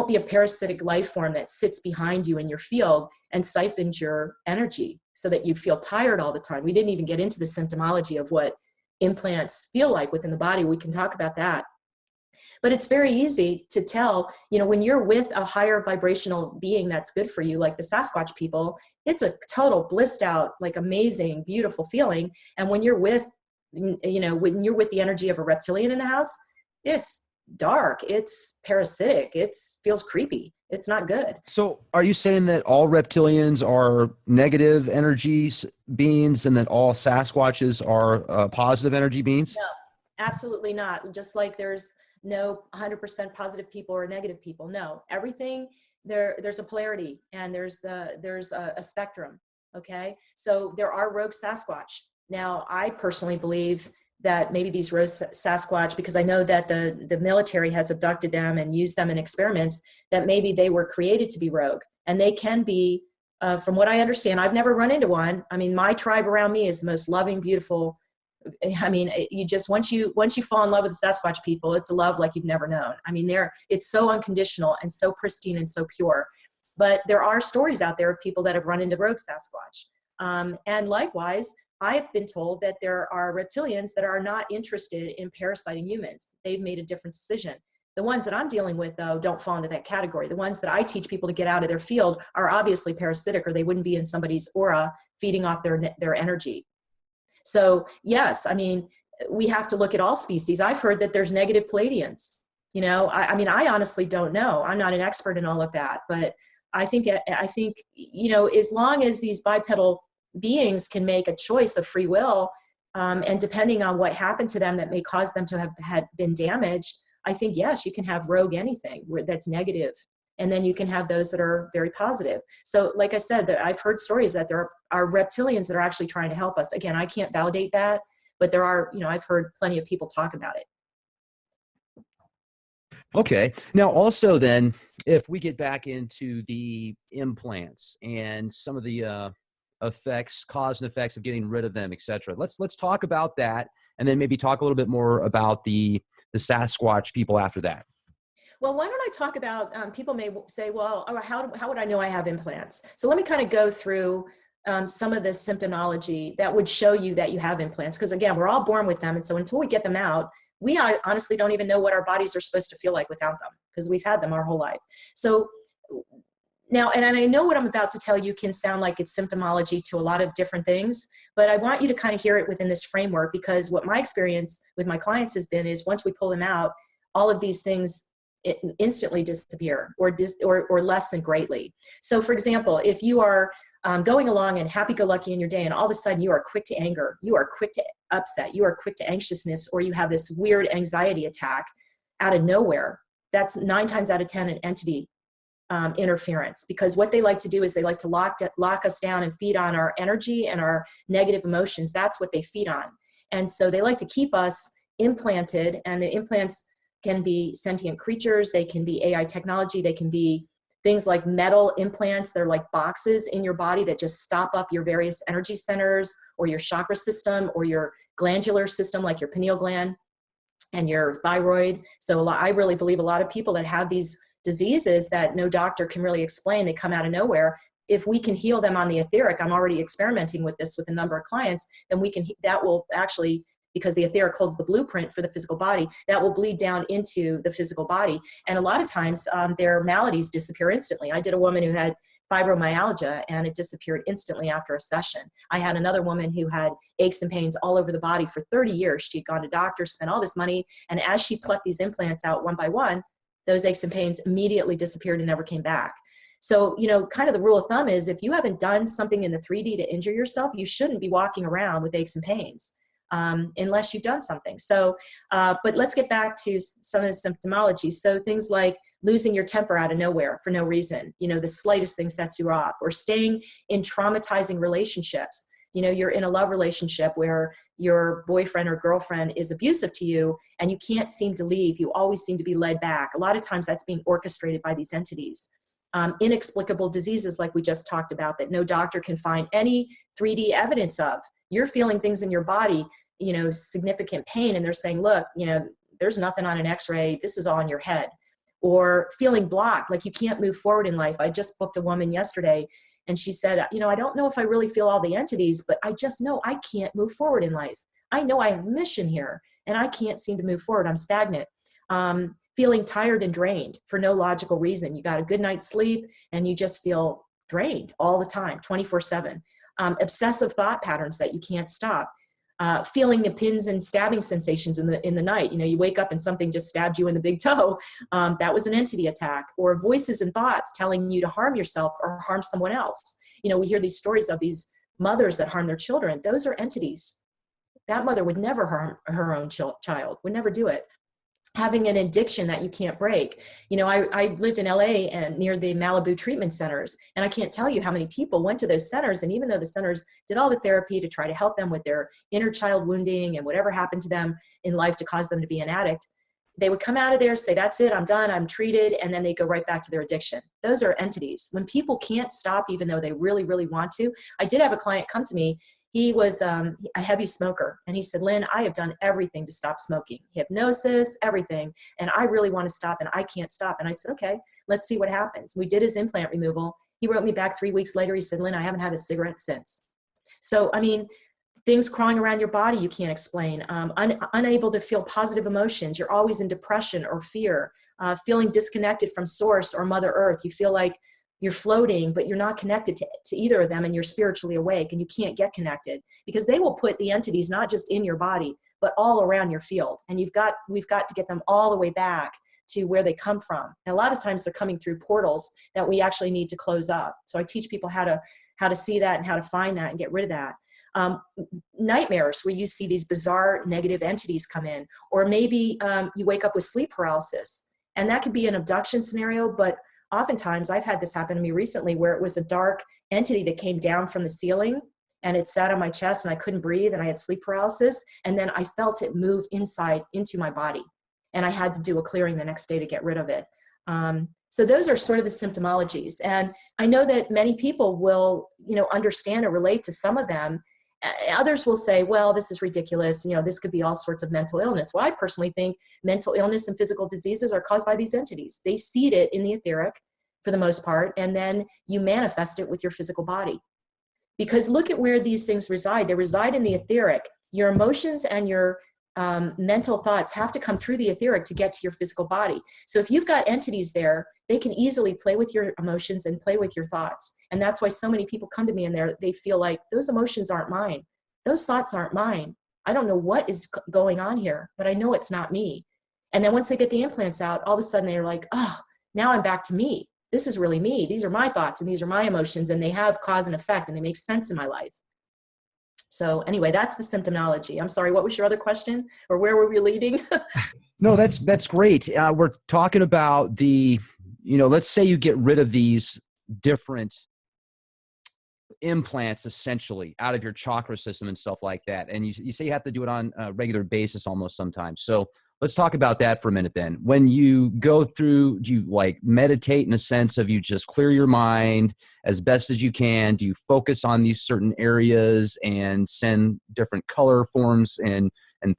be a parasitic life form that sits behind you in your field and siphons your energy so that you feel tired all the time. We didn't even get into the symptomology of what implants feel like within the body. We can talk about that. But it's very easy to tell, when you're with a higher vibrational being that's good for you, like the Sasquatch people, it's a total blissed out, like amazing, beautiful feeling. And when you're with, when you're with the energy of a reptilian in the house, it's dark, it's parasitic, it feels creepy. It's not good. So are you saying that all reptilians are negative energy beings and that all Sasquatches are positive energy beings? No, absolutely not. Just like there's no 100% positive people or negative people. No, everything there's a polarity, and there's a spectrum. Okay. So there are rogue Sasquatch. Now, I personally believe that maybe these rogue Sasquatch, because I know that the military has abducted them and used them in experiments, that maybe they were created to be rogue, and they can be, from what I understand, I've never run into one. I mean, my tribe around me is the most loving, beautiful. I mean, you just, once you fall in love with the Sasquatch people, it's a love like you've never known. I mean, it's so unconditional and so pristine and so pure. But there are stories out there of people that have run into rogue Sasquatch. And likewise, I've been told that there are reptilians that are not interested in parasiting humans. They've made a different decision. The ones that I'm dealing with, though, don't fall into that category. The ones that I teach people to get out of their field are obviously parasitic, or they wouldn't be in somebody's aura feeding off their energy. So yes, I mean, we have to look at all species. I've heard that there's negative Pleiadians. You know, I mean, I honestly don't know. I'm not an expert in all of that, but I think, you know, as long as these bipedal beings can make a choice of free will, and depending on what happened to them that may cause them to have been damaged, I think, yes, you can have rogue anything that's negative. And then you can have those that are very positive. So like I said, that I've heard stories that there are reptilians that are actually trying to help us. Again, I can't validate that, but there are, you know, I've heard plenty of people talk about it. Okay. Now, also then, if we get back into the implants and some of the effects, cause and effects of getting rid of them, etc. Let's talk about that, and then maybe talk a little bit more about the Sasquatch people after that. Well, why don't I talk about, people may say, well, how would I know I have implants? So let me kind of go through some of the symptomology that would show you that you have implants. Because again, we're all born with them. And so until we get them out, we honestly don't even know what our bodies are supposed to feel like without them, because we've had them our whole life. So now, and I know what I'm about to tell you can sound like it's symptomology to a lot of different things, but I want you to kind of hear it within this framework, because what my experience with my clients has been is once we pull them out, all of these things instantly disappear or lessen greatly. So for example, if you are going along and happy-go-lucky in your day, and all of a sudden you are quick to anger, you are quick to upset, you are quick to anxiousness, or you have this weird anxiety attack out of nowhere, that's 9 times out of 10 an entity interference. Because what they like to do is they like to lock us down and feed on our energy and our negative emotions. That's what they feed on. And so they like to keep us implanted, and the implants can be sentient creatures, they can be AI technology, they can be things like metal implants. They're like boxes in your body that just stop up your various energy centers or your chakra system or your glandular system, like your pineal gland and your thyroid. So I really believe a lot of people that have these diseases that no doctor can really explain, they come out of nowhere. If we can heal them on the etheric, I'm already experimenting with this with a number of clients, then that will actually, because the etheric holds the blueprint for the physical body, that will bleed down into the physical body. And a lot of times their maladies disappear instantly. I did a woman who had fibromyalgia, and it disappeared instantly after a session. I had another woman who had aches and pains all over the body for 30 years. She'd gone to doctors, spent all this money, and as she plucked these implants out one by one, those aches and pains immediately disappeared and never came back. So, you know, kind of the rule of thumb is if you haven't done something in the 3D to injure yourself, you shouldn't be walking around with aches and pains. Unless you've done something. So, but let's get back to some of the symptomology. So things like losing your temper out of nowhere for no reason, you know, the slightest thing sets you off, or staying in traumatizing relationships. You know, you're in a love relationship where your boyfriend or girlfriend is abusive to you and you can't seem to leave. You always seem to be led back. A lot of times that's being orchestrated by these entities. Inexplicable diseases like we just talked about that no doctor can find any 3D evidence of. You're feeling things in your body, you know, significant pain, and they're saying, look, you know, there's nothing on an x-ray, this is all in your head. Or feeling blocked, like you can't move forward in life. I just booked a woman yesterday, and she said, you know, I don't know if I really feel all the entities, but I just know I can't move forward in life. I know I have a mission here, and I can't seem to move forward. I'm stagnant. Feeling tired and drained for no logical reason. You got a good night's sleep, and you just feel drained all the time, 24/7. Obsessive thought patterns that you can't stop. Feeling the pins and stabbing sensations in the night. You know, you wake up and something just stabbed you in the big toe. That was an entity attack. Or voices and thoughts telling you to harm yourself or harm someone else. You know, we hear these stories of these mothers that harm their children. Those are entities. That mother would never harm her own child, would never do it. Having an addiction that you can't break. You know, I lived in LA and near the Malibu treatment centers, and I can't tell you how many people went to those centers, and even though the centers did all the therapy to try to help them with their inner child wounding and whatever happened to them in life to cause them to be an addict, they would come out of there, say, that's it, I'm done, I'm treated, and then they go right back to their addiction. Those are entities. When people can't stop even though they really, really want to. I did have a client come to me. He was a heavy smoker, and he said, Lynn, I have done everything to stop smoking, hypnosis, everything, and I really want to stop, and I can't stop. And I said, okay, let's see what happens. We did his implant removal. He wrote me back 3 weeks later. He said, Lynn, I haven't had a cigarette since. So, I mean, things crawling around your body you can't explain, unable to feel positive emotions. You're always in depression or fear, feeling disconnected from source or Mother Earth. You feel like you're floating, but you're not connected to either of them, and you're spiritually awake and you can't get connected, because they will put the entities not just in your body, but all around your field. And we've got to get them all the way back to where they come from. And a lot of times they're coming through portals that we actually need to close up. So I teach people how to see that and how to find that and get rid of that. Nightmares where you see these bizarre negative entities come in, or maybe you wake up with sleep paralysis, and that could be an abduction scenario. But oftentimes, I've had this happen to me recently, where it was a dark entity that came down from the ceiling, and it sat on my chest and I couldn't breathe and I had sleep paralysis, and then I felt it move inside into my body, and I had to do a clearing the next day to get rid of it. So those are sort of the symptomologies, and I know that many people will, understand or relate to some of them. Others will say, well, this is ridiculous. This could be all sorts of mental illness. Well, I personally think mental illness and physical diseases are caused by these entities. They seed it in the etheric for the most part, and then you manifest it with your physical body. Because look at where these things reside. They reside in the etheric. Your emotions and your mental thoughts have to come through the etheric to get to your physical body. So if you've got entities there, they can easily play with your emotions and play with your thoughts. And that's why so many people come to me and they feel like, those emotions aren't mine. Those thoughts aren't mine. I don't know what is going on here, but I know it's not me. And then once they get the implants out, all of a sudden they're like, oh, now I'm back to me. This is really me. These are my thoughts and these are my emotions, and they have cause and effect and they make sense in my life. So anyway, that's the symptomology. I'm sorry, what was your other question, or where were we leading? No, that's great. We're talking about let's say you get rid of these different implants essentially out of your chakra system and stuff like that. And you say you have to do it on a regular basis almost sometimes. So let's talk about that for a minute then. When you go through, do you meditate in a sense of you just clear your mind as best as you can? Do you focus on these certain areas and send different color forms and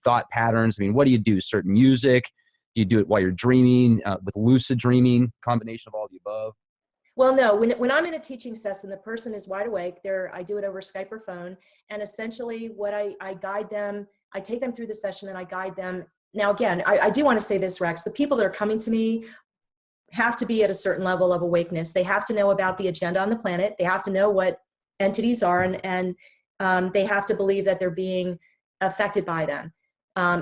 thought patterns? I mean, what do you do? Certain music? Do you do it while you're dreaming, with lucid dreaming, combination of all the above? Well, no, when I'm in a teaching session, the person is wide awake. I do it over Skype or phone. And essentially what I guide them, I take them through the session and I guide them. Now, again, I do want to say this, Rex, the people that are coming to me have to be at a certain level of awakeness. They have to know about the agenda on the planet. They have to know what entities are, and they have to believe that they're being affected by them.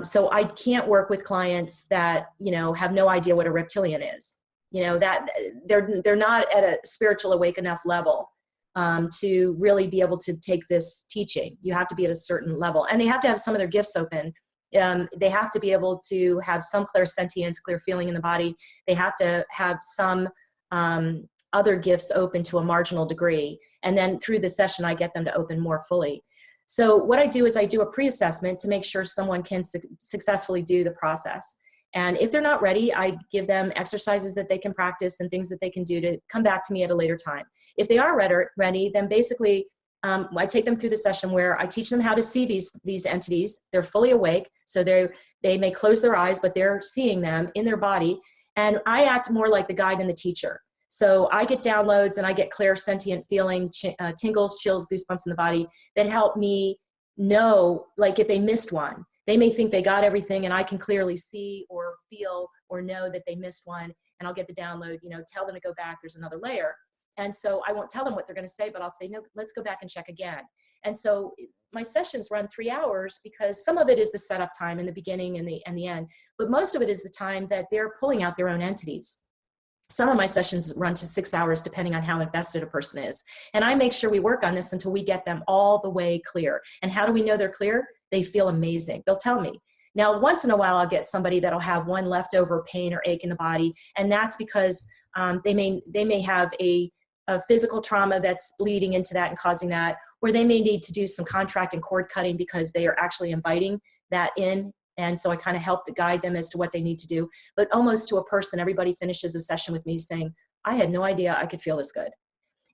So I can't work with clients that, have no idea what a reptilian is. That they're not at a spiritual awake enough level to really be able to take this teaching. You have to be at a certain level, and they have to have some of their gifts open. They have to be able to have some clairsentience, clear feeling in the body. They have to have some other gifts open to a marginal degree. And then through the session, I get them to open more fully. So what I do is I do a pre-assessment to make sure someone can successfully do the process. And if they're not ready, I give them exercises that they can practice and things that they can do to come back to me at a later time. If they are ready, then basically I take them through the session where I teach them how to see these entities. They're fully awake, so they may close their eyes, but they're seeing them in their body. And I act more like the guide and the teacher. So I get downloads and I get clear sentient feeling, tingles, chills, goosebumps in the body that help me know, like if they missed one. They may think they got everything, and I can clearly see or feel or know that they missed one, and I'll get the download, tell them to go back, there's another layer. And so I won't tell them what they're going to say, but I'll say, no, let's go back and check again. And so my sessions run 3 hours, because some of it is the setup time in the beginning and the end, but most of it is the time that they're pulling out their own entities. Some of my sessions run to 6 hours, depending on how invested a person is. And I make sure we work on this until we get them all the way clear. And how do we know they're clear? They feel amazing. They'll tell me. Now, once in a while, I'll get somebody that'll have one leftover pain or ache in the body. And that's because they may have a physical trauma that's bleeding into that and causing that, or they may need to do some contract and cord cutting because they are actually inviting that in. And so I kind of help to guide them as to what they need to do. But almost to a person, everybody finishes a session with me saying, I had no idea I could feel this good.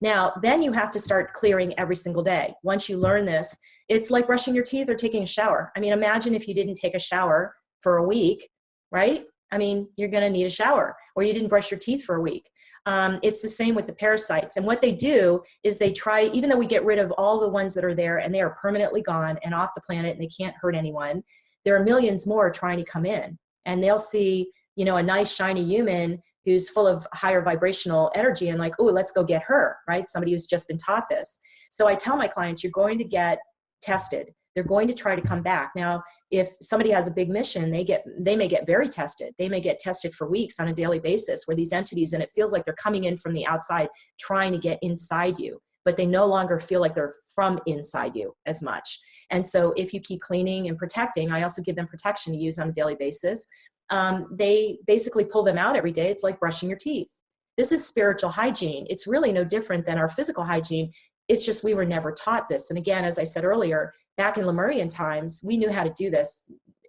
Now, then you have to start clearing every single day. Once you learn this, it's like brushing your teeth or taking a shower. I mean, imagine if you didn't take a shower for a week, right? I mean, you're going to need a shower, or you didn't brush your teeth for a week. It's the same with the parasites. And what they do is they try, even though we get rid of all the ones that are there and they are permanently gone and off the planet and they can't hurt anyone, there are millions more trying to come in. And they'll see, you know, a nice shiny human who's full of higher vibrational energy and like, oh, let's go get her, right? Somebody who's just been taught this. So I tell my clients, you're going to get tested. They're going to try to come back. Now, if somebody has a big mission, they may get very tested. They may get tested for weeks on a daily basis where these entities, and it feels like they're coming in from the outside, trying to get inside you, but they no longer feel like they're from inside you as much. And so if you keep cleaning and protecting, I also give them protection to use on a daily basis. They basically pull them out every day. It's like brushing your teeth. This is spiritual hygiene. It's really no different than our physical hygiene. It's just we were never taught this. And again, as I said earlier, back in Lemurian times, we knew how to do this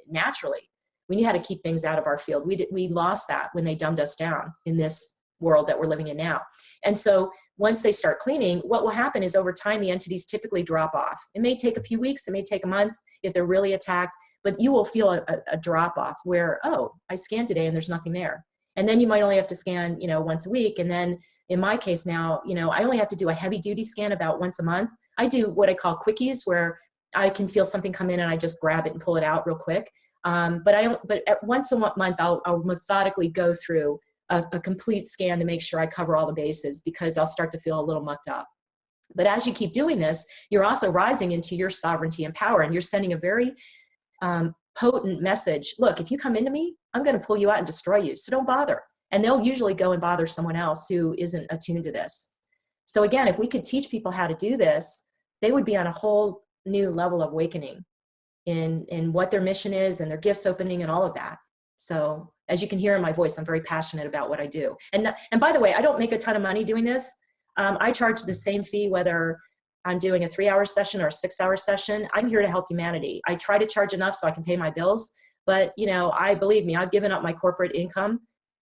naturally. We knew how to keep things out of our field. We lost that when they dumbed us down in this world that we're living in now. And so once they start cleaning, what will happen is over time, the entities typically drop off. It may take a few weeks, it may take a month if they're really attacked, but you will feel a drop off where, oh, I scanned today and there's nothing there. And then you might only have to scan, you know, once a week. And then in my case now, you know, I only have to do a heavy duty scan about once a month. I do what I call quickies, where I can feel something come in and I just grab it and pull it out real quick. But at once a month, I'll methodically go through a complete scan to make sure I cover all the bases, because I'll start to feel a little mucked up. But as you keep doing this, you're also rising into your sovereignty and power, and you're sending a very potent message. Look, if you come into me, I'm going to pull you out and destroy you. So don't bother. And they'll usually go and bother someone else who isn't attuned to this. So again, if we could teach people how to do this, they would be on a whole new level of awakening in what their mission is and their gifts opening and all of that. So as you can hear in my voice, I'm very passionate about what I do. And by the way, I don't make a ton of money doing this. I charge the same fee whether I'm doing a 3-hour session or a 6-hour session. I'm here to help humanity. I try to charge enough so I can pay my bills, but you know, believe me, I've given up my corporate income,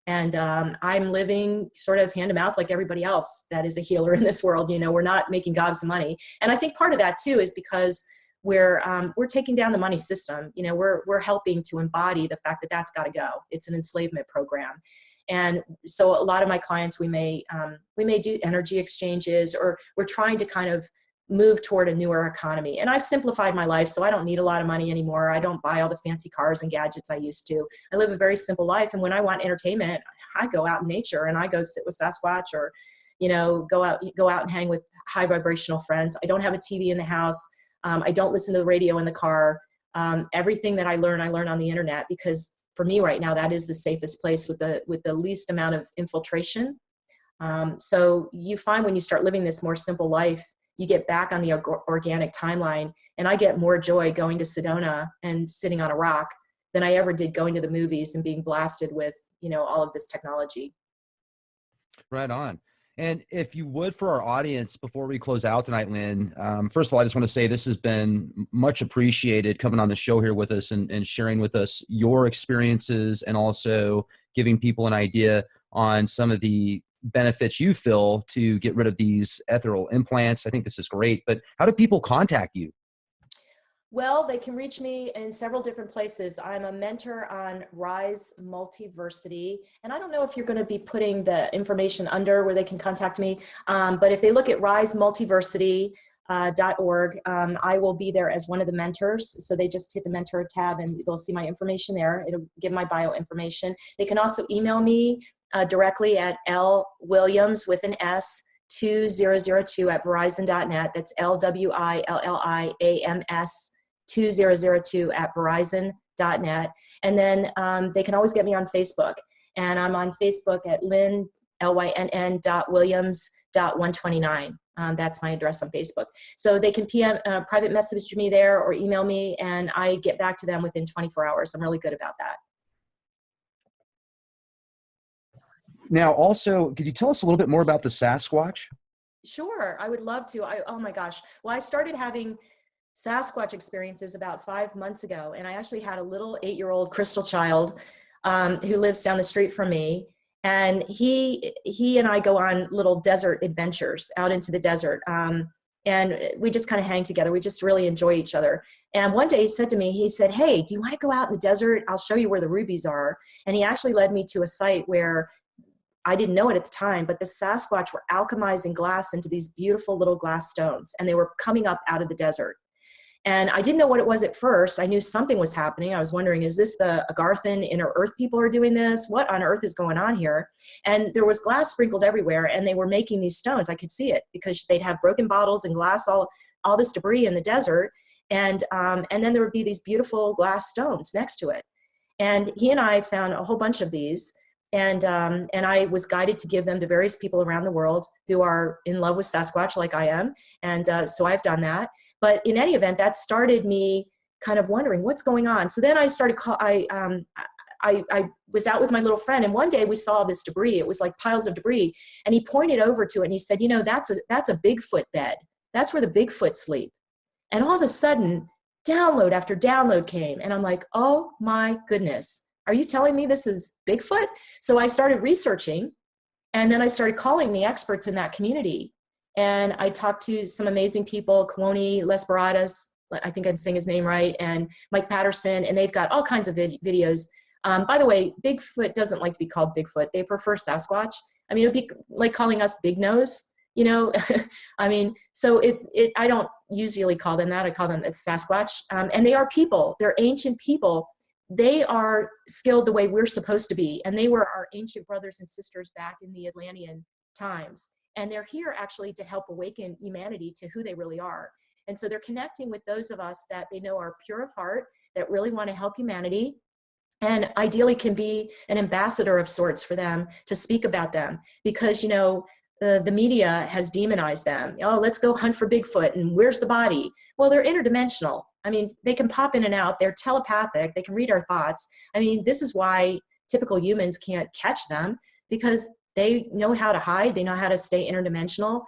and I'm living sort of hand to mouth like everybody else that is a healer in this world. You know, we're not making gobs of money. And I think part of that too is because we're taking down the money system. You know, we're helping to embody the fact that that's got to go. It's an enslavement program. And so a lot of my clients, we may do energy exchanges, or we're trying to kind of move toward a newer economy. And I've simplified my life, so I don't need a lot of money anymore. I don't buy all the fancy cars and gadgets I used to. I live a very simple life. And when I want entertainment, I go out in nature and I go sit with Sasquatch, or, you know, go out and hang with high vibrational friends. I don't have a TV in the house. I don't listen to the radio in the car. Everything that I learn on the internet, because for me right now, that is the safest place with the least amount of infiltration. So you find when you start living this more simple life, you get back on the organic timeline. And I get more joy going to Sedona and sitting on a rock than I ever did going to the movies and being blasted with, you know, all of this technology. Right on. And if you would, for our audience, before we close out tonight, Lynn, first of all, I just want to say this has been much appreciated coming on the show here with us and sharing with us your experiences, and also giving people an idea on some of the benefits you feel to get rid of these ethereal implants. I think this is great, but how do people contact you? Well, they can reach me in several different places. I'm a mentor on Rise Multiversity, and I don't know if you're going to be putting the information under where they can contact me, but if they look at risemultiversity.org, I will be there as one of the mentors. So they just hit the mentor tab and they'll see my information there. It'll give my bio information. They can also email me directly at lwilliams with an S 2002 at verizon.net. That's LWILLIAMS 2002 at verizon.net. And then they can always get me on Facebook. And I'm on Facebook at Lynn, LYNN.Williams.129. That's my address on Facebook. So they can private message me there or email me, and I get back to them within 24 hours. I'm really good about that. Now, also, could you tell us a little bit more about the Sasquatch? Sure, I would love to. Oh my gosh. Well, I started having Sasquatch experiences about 5 months ago, and I actually had a little 8-year-old crystal child who lives down the street from me, and he and I go on little desert adventures out into the desert, and we just kind of hang together. We just really enjoy each other. And one day he said to me, he said, "Hey, do you want to go out in the desert? I'll show you where the rubies are." And he actually led me to a site where I didn't know it at the time, but the Sasquatch were alchemizing glass into these beautiful little glass stones, and they were coming up out of the desert. And I didn't know what it was at first. I knew something was happening. I was wondering, is this the Agarthan inner earth people are doing this? What on earth is going on here? And there was glass sprinkled everywhere, and they were making these stones. I could see it because they'd have broken bottles and glass, all this debris in the desert. And then there would be these beautiful glass stones next to it. And he and I found a whole bunch of these. And I was guided to give them to various people around the world who are in love with Sasquatch like I am. And so I've done that. But in any event, that started me kind of wondering what's going on. So then I started, I was out with my little friend, and one day we saw this debris. It was like piles of debris. And he pointed over to it and he said, you know, that's a Bigfoot bed. That's where the Bigfoot sleep. And all of a sudden, download after download came. And I'm like, oh my goodness, are you telling me this is Bigfoot? So I started researching, and then I started calling the experts in that community. And I talked to some amazing people, Kwoni Lesbaradas, I think I'm saying his name right, and Mike Patterson, and they've got all kinds of videos. By the way, Bigfoot doesn't like to be called Bigfoot. They prefer Sasquatch. I mean, it would be like calling us Big Nose, you know? I mean, so I don't usually call them that. I call them Sasquatch. And they are people. They're ancient people. They are skilled the way we're supposed to be. And they were our ancient brothers and sisters back in the Atlantean times. And they're here actually to help awaken humanity to who they really are. And so they're connecting with those of us that they know are pure of heart, that really want to help humanity, and ideally can be an ambassador of sorts for them to speak about them. Because, you know, the media has demonized them. Oh, let's go hunt for Bigfoot, and where's the body? Well, they're interdimensional. I mean, they can pop in and out. They're telepathic. They can read our thoughts. I mean, this is why typical humans can't catch them, because they know how to hide. They know how to stay interdimensional.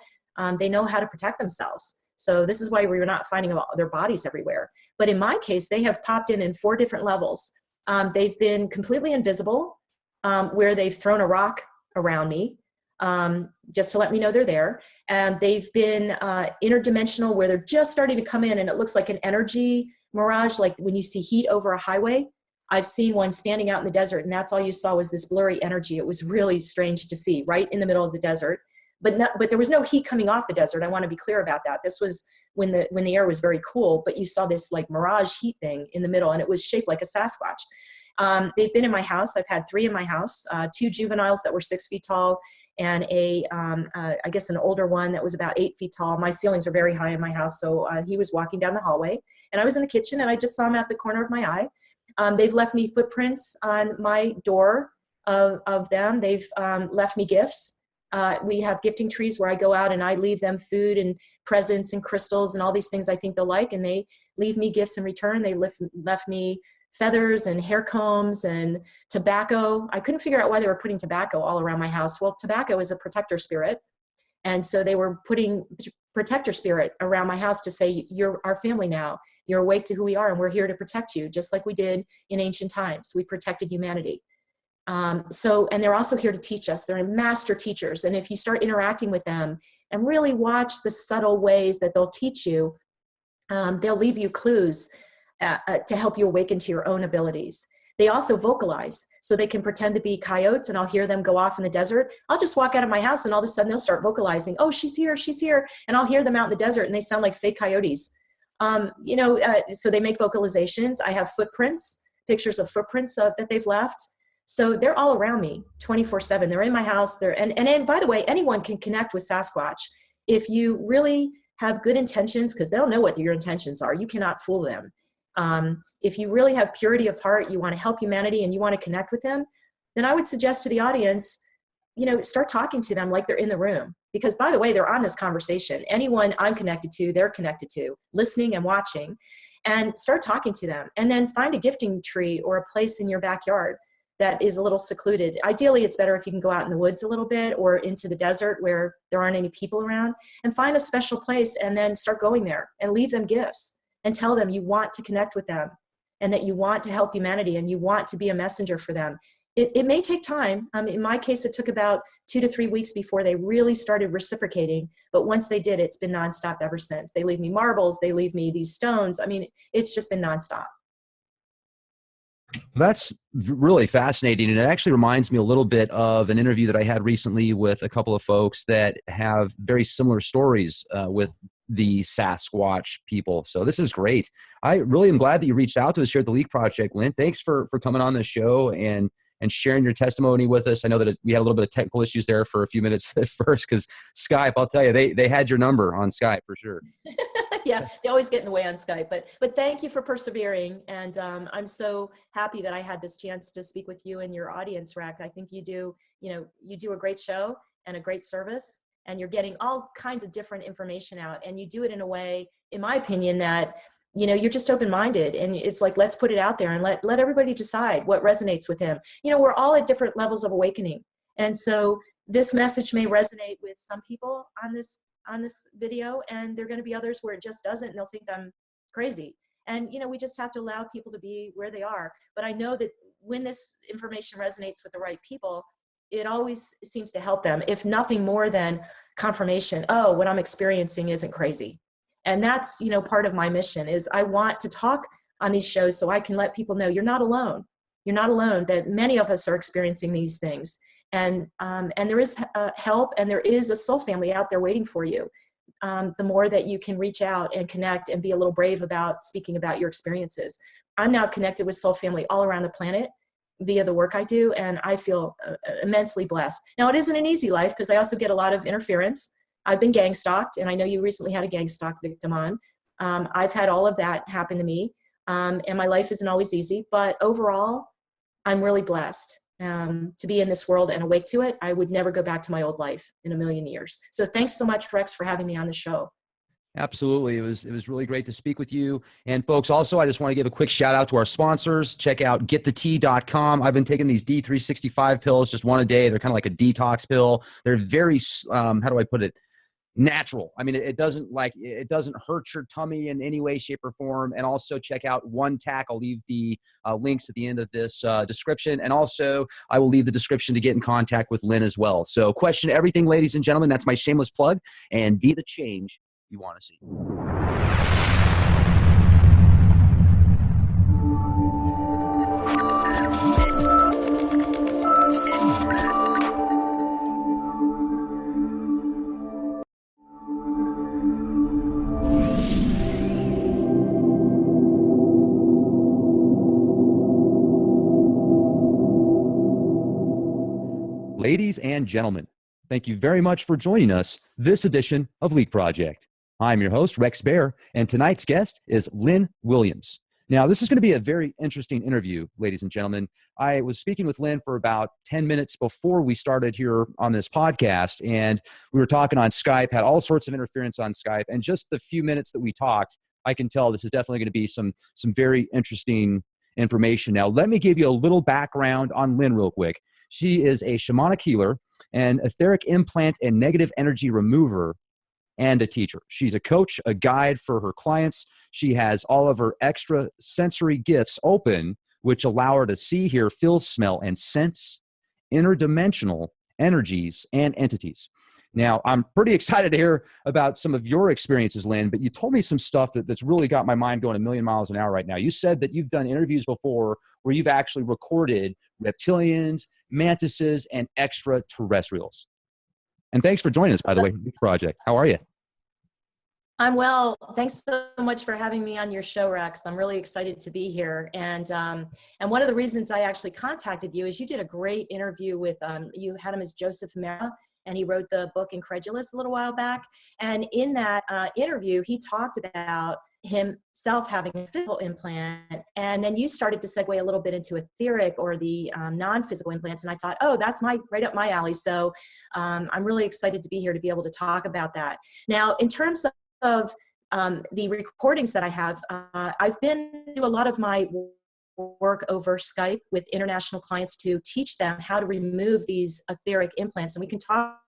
They know how to protect themselves. So this is why we're not finding their bodies everywhere. But in my case, they have popped in 4 different levels. They've been completely invisible, where they've thrown a rock around me, just to let me know they're there. And they've been interdimensional, where they're just starting to come in, and it looks like an energy mirage, like when you see heat over a highway. I've seen one standing out in the desert, and that's all you saw was this blurry energy. It was really strange to see right in the middle of the desert. But there was no heat coming off the desert. I want to be clear about that. This was when the air was very cool, but you saw this like mirage heat thing in the middle, and it was shaped like a Sasquatch. They've been in my house. I've had 3 in my house, 2 juveniles that were 6 feet tall, and I guess an older one that was about 8 feet tall. My ceilings are very high in my house, so he was walking down the hallway, and I was in the kitchen, and I just saw him at the corner of my eye. They've left me footprints on my door of them. They've left me gifts. We have gifting trees where I go out and I leave them food and presents and crystals and all these things I think they'll like, and they leave me gifts in return. They left me feathers and hair combs and tobacco. I couldn't figure out why they were putting tobacco all around my house. Well, tobacco is a protector spirit. And so they were putting protector spirit around my house to say, you're our family now. You're awake to who we are, and we're here to protect you, just like we did in ancient times. We protected humanity. And they're also here to teach us. They're master teachers. And if you start interacting with them and really watch the subtle ways that they'll teach you, they'll leave you clues to help you awaken to your own abilities. They also vocalize, so they can pretend to be coyotes, and I'll hear them go off in the desert. I'll just walk out of my house, and all of a sudden they'll start vocalizing. Oh, she's here, she's here. And I'll hear them out in the desert, and they sound like fake coyotes. So they make vocalizations. I have footprints, pictures of footprints that they've left. So they're all around me 24/7. They're in my house. And by the way, anyone can connect with Sasquatch if you really have good intentions, because they'll know what your intentions are. You cannot fool them. If you really have purity of heart, you want to help humanity and you want to connect with them, then I would suggest to the audience, start talking to them like they're in the room. Because by the way, they're on this conversation. Anyone I'm connected to, they're connected to, listening and watching, and start talking to them. And then find a gifting tree or a place in your backyard that is a little secluded. Ideally, it's better if you can go out in the woods a little bit or into the desert where there aren't any people around, and find a special place and then start going there and leave them gifts and tell them you want to connect with them and that you want to help humanity and you want to be a messenger for them. It may take time. In my case, it took about 2 to 3 weeks before they really started reciprocating. But once they did, it's been nonstop ever since. They leave me marbles. They leave me these stones. I mean, it's just been nonstop. That's really fascinating. And it actually reminds me a little bit of an interview that I had recently with a couple of folks that have very similar stories with the Sasquatch people. So this is great. I really am glad that you reached out to us here at the Leak Project, Lynn. Thanks for coming on the show and sharing your testimony with us. I know that we had a little bit of technical issues there for a few minutes at first because Skype, I'll tell you, they had your number on Skype for sure. Yeah, they always get in the way on Skype, but thank you for persevering. And I'm so happy that I had this chance to speak with you and your audience, Rack. I think you do a great show and a great service, and you're getting all kinds of different information out, and you do it in a way, in my opinion, that you're just open-minded, and it's like, let's put it out there and let everybody decide what resonates with him. We're all at different levels of awakening. And so this message may resonate with some people on this video, and there are going to be others where it just doesn't, and they'll think I'm crazy. And we just have to allow people to be where they are. But I know that when this information resonates with the right people, it always seems to help them, if nothing more than confirmation. Oh, what I'm experiencing isn't crazy. And that's part of my mission. Is I want to talk on these shows so I can let people know you're not alone. You're not alone, that many of us are experiencing these things. And there is help, and there is a soul family out there waiting for you. The more that you can reach out and connect and be a little brave about speaking about your experiences. I'm now connected with soul family all around the planet via the work I do, and I feel immensely blessed. Now, it isn't an easy life because I also get a lot of interference. I've been gang stalked, and I know you recently had a gang stalk victim on. I've had all of that happen to me, and my life isn't always easy, but overall, I'm really blessed to be in this world and awake to it. I would never go back to my old life in a million years. So thanks so much, Rex, for having me on the show. Absolutely. It was really great to speak with you. And folks, also, I just want to give a quick shout out to our sponsors. Check out getthetea.com. I've been taking these D365 pills, just one a day. They're kind of like a detox pill. They're very, how do I put it? Natural. I mean, it doesn't hurt your tummy in any way, shape, or form. And also check out One Tack. I'll leave the links at the end of this description. And also I will leave the description to get in contact with Lynn as well. So question everything, ladies and gentlemen. That's my shameless plug, and be the change you want to see. Ladies and gentlemen, thank you very much for joining us this edition of Leak Project. I'm your host, Rex Bear, and tonight's guest is Lynn Williams. Now, this is going to be a very interesting interview, ladies and gentlemen. I was speaking with Lynn for about 10 minutes before we started here on this podcast, and we were talking on Skype, had all sorts of interference on Skype, and just the few minutes that we talked, I can tell this is definitely going to be some very interesting information. Now, let me give you a little background on Lynn real quick. She is a shamanic healer, an etheric implant and negative energy remover, and a teacher. She's a coach, a guide for her clients. She has all of her extra sensory gifts open, which allow her to see, hear, feel, smell, and sense interdimensional energies and entities. Now, I'm pretty excited to hear about some of your experiences, Lynn, but you told me some stuff that's really got my mind going a million miles an hour right now. You said that you've done interviews before where you've actually recorded reptilians, mantises, and extraterrestrials. And thanks for joining us, by the way, Leak Project. How are you? I'm well. Thanks so much for having me on your show, Rex. I'm really excited to be here. And one of the reasons I actually contacted you is you did a great interview with, you had him as Joseph Mera, and he wrote the book Incredulous a little while back. And in that interview, he talked about himself having a physical implant, and then you started to segue a little bit into etheric or the non-physical implants, and I thought, oh, that's right up my alley. So I'm really excited to be here to be able to talk about that. Now, in terms of the recordings that I have, I've been to a lot of my work over Skype with international clients to teach them how to remove these etheric implants, and we can talk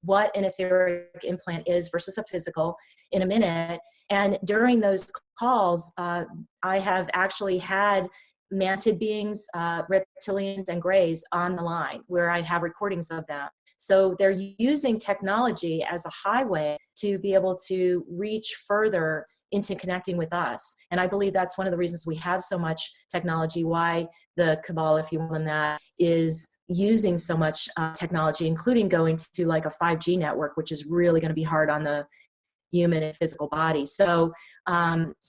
what an etheric implant is versus a physical in a minute. And during those calls, I have actually had mantid beings, reptilians, and grays on the line where I have recordings of them. So they're using technology as a highway to be able to reach further into connecting with us. And I believe that's one of the reasons we have so much technology, why the cabal, if you will, in that is using so much technology, including going to like a 5G network, which is really going to be hard on the human and physical body. So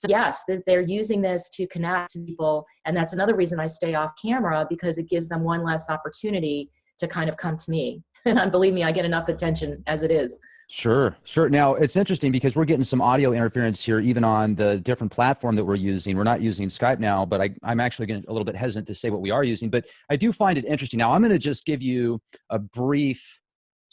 yes, they're using this to connect to people. And that's another reason I stay off camera, because it gives them one less opportunity to kind of come to me. And believe me, I get enough attention as it is. Sure, sure. Now, it's interesting because we're getting some audio interference here, even on the different platform that we're using. We're not using Skype now, but I'm actually getting a little bit hesitant to say what we are using, but I do find it interesting. Now, I'm going to just give you a brief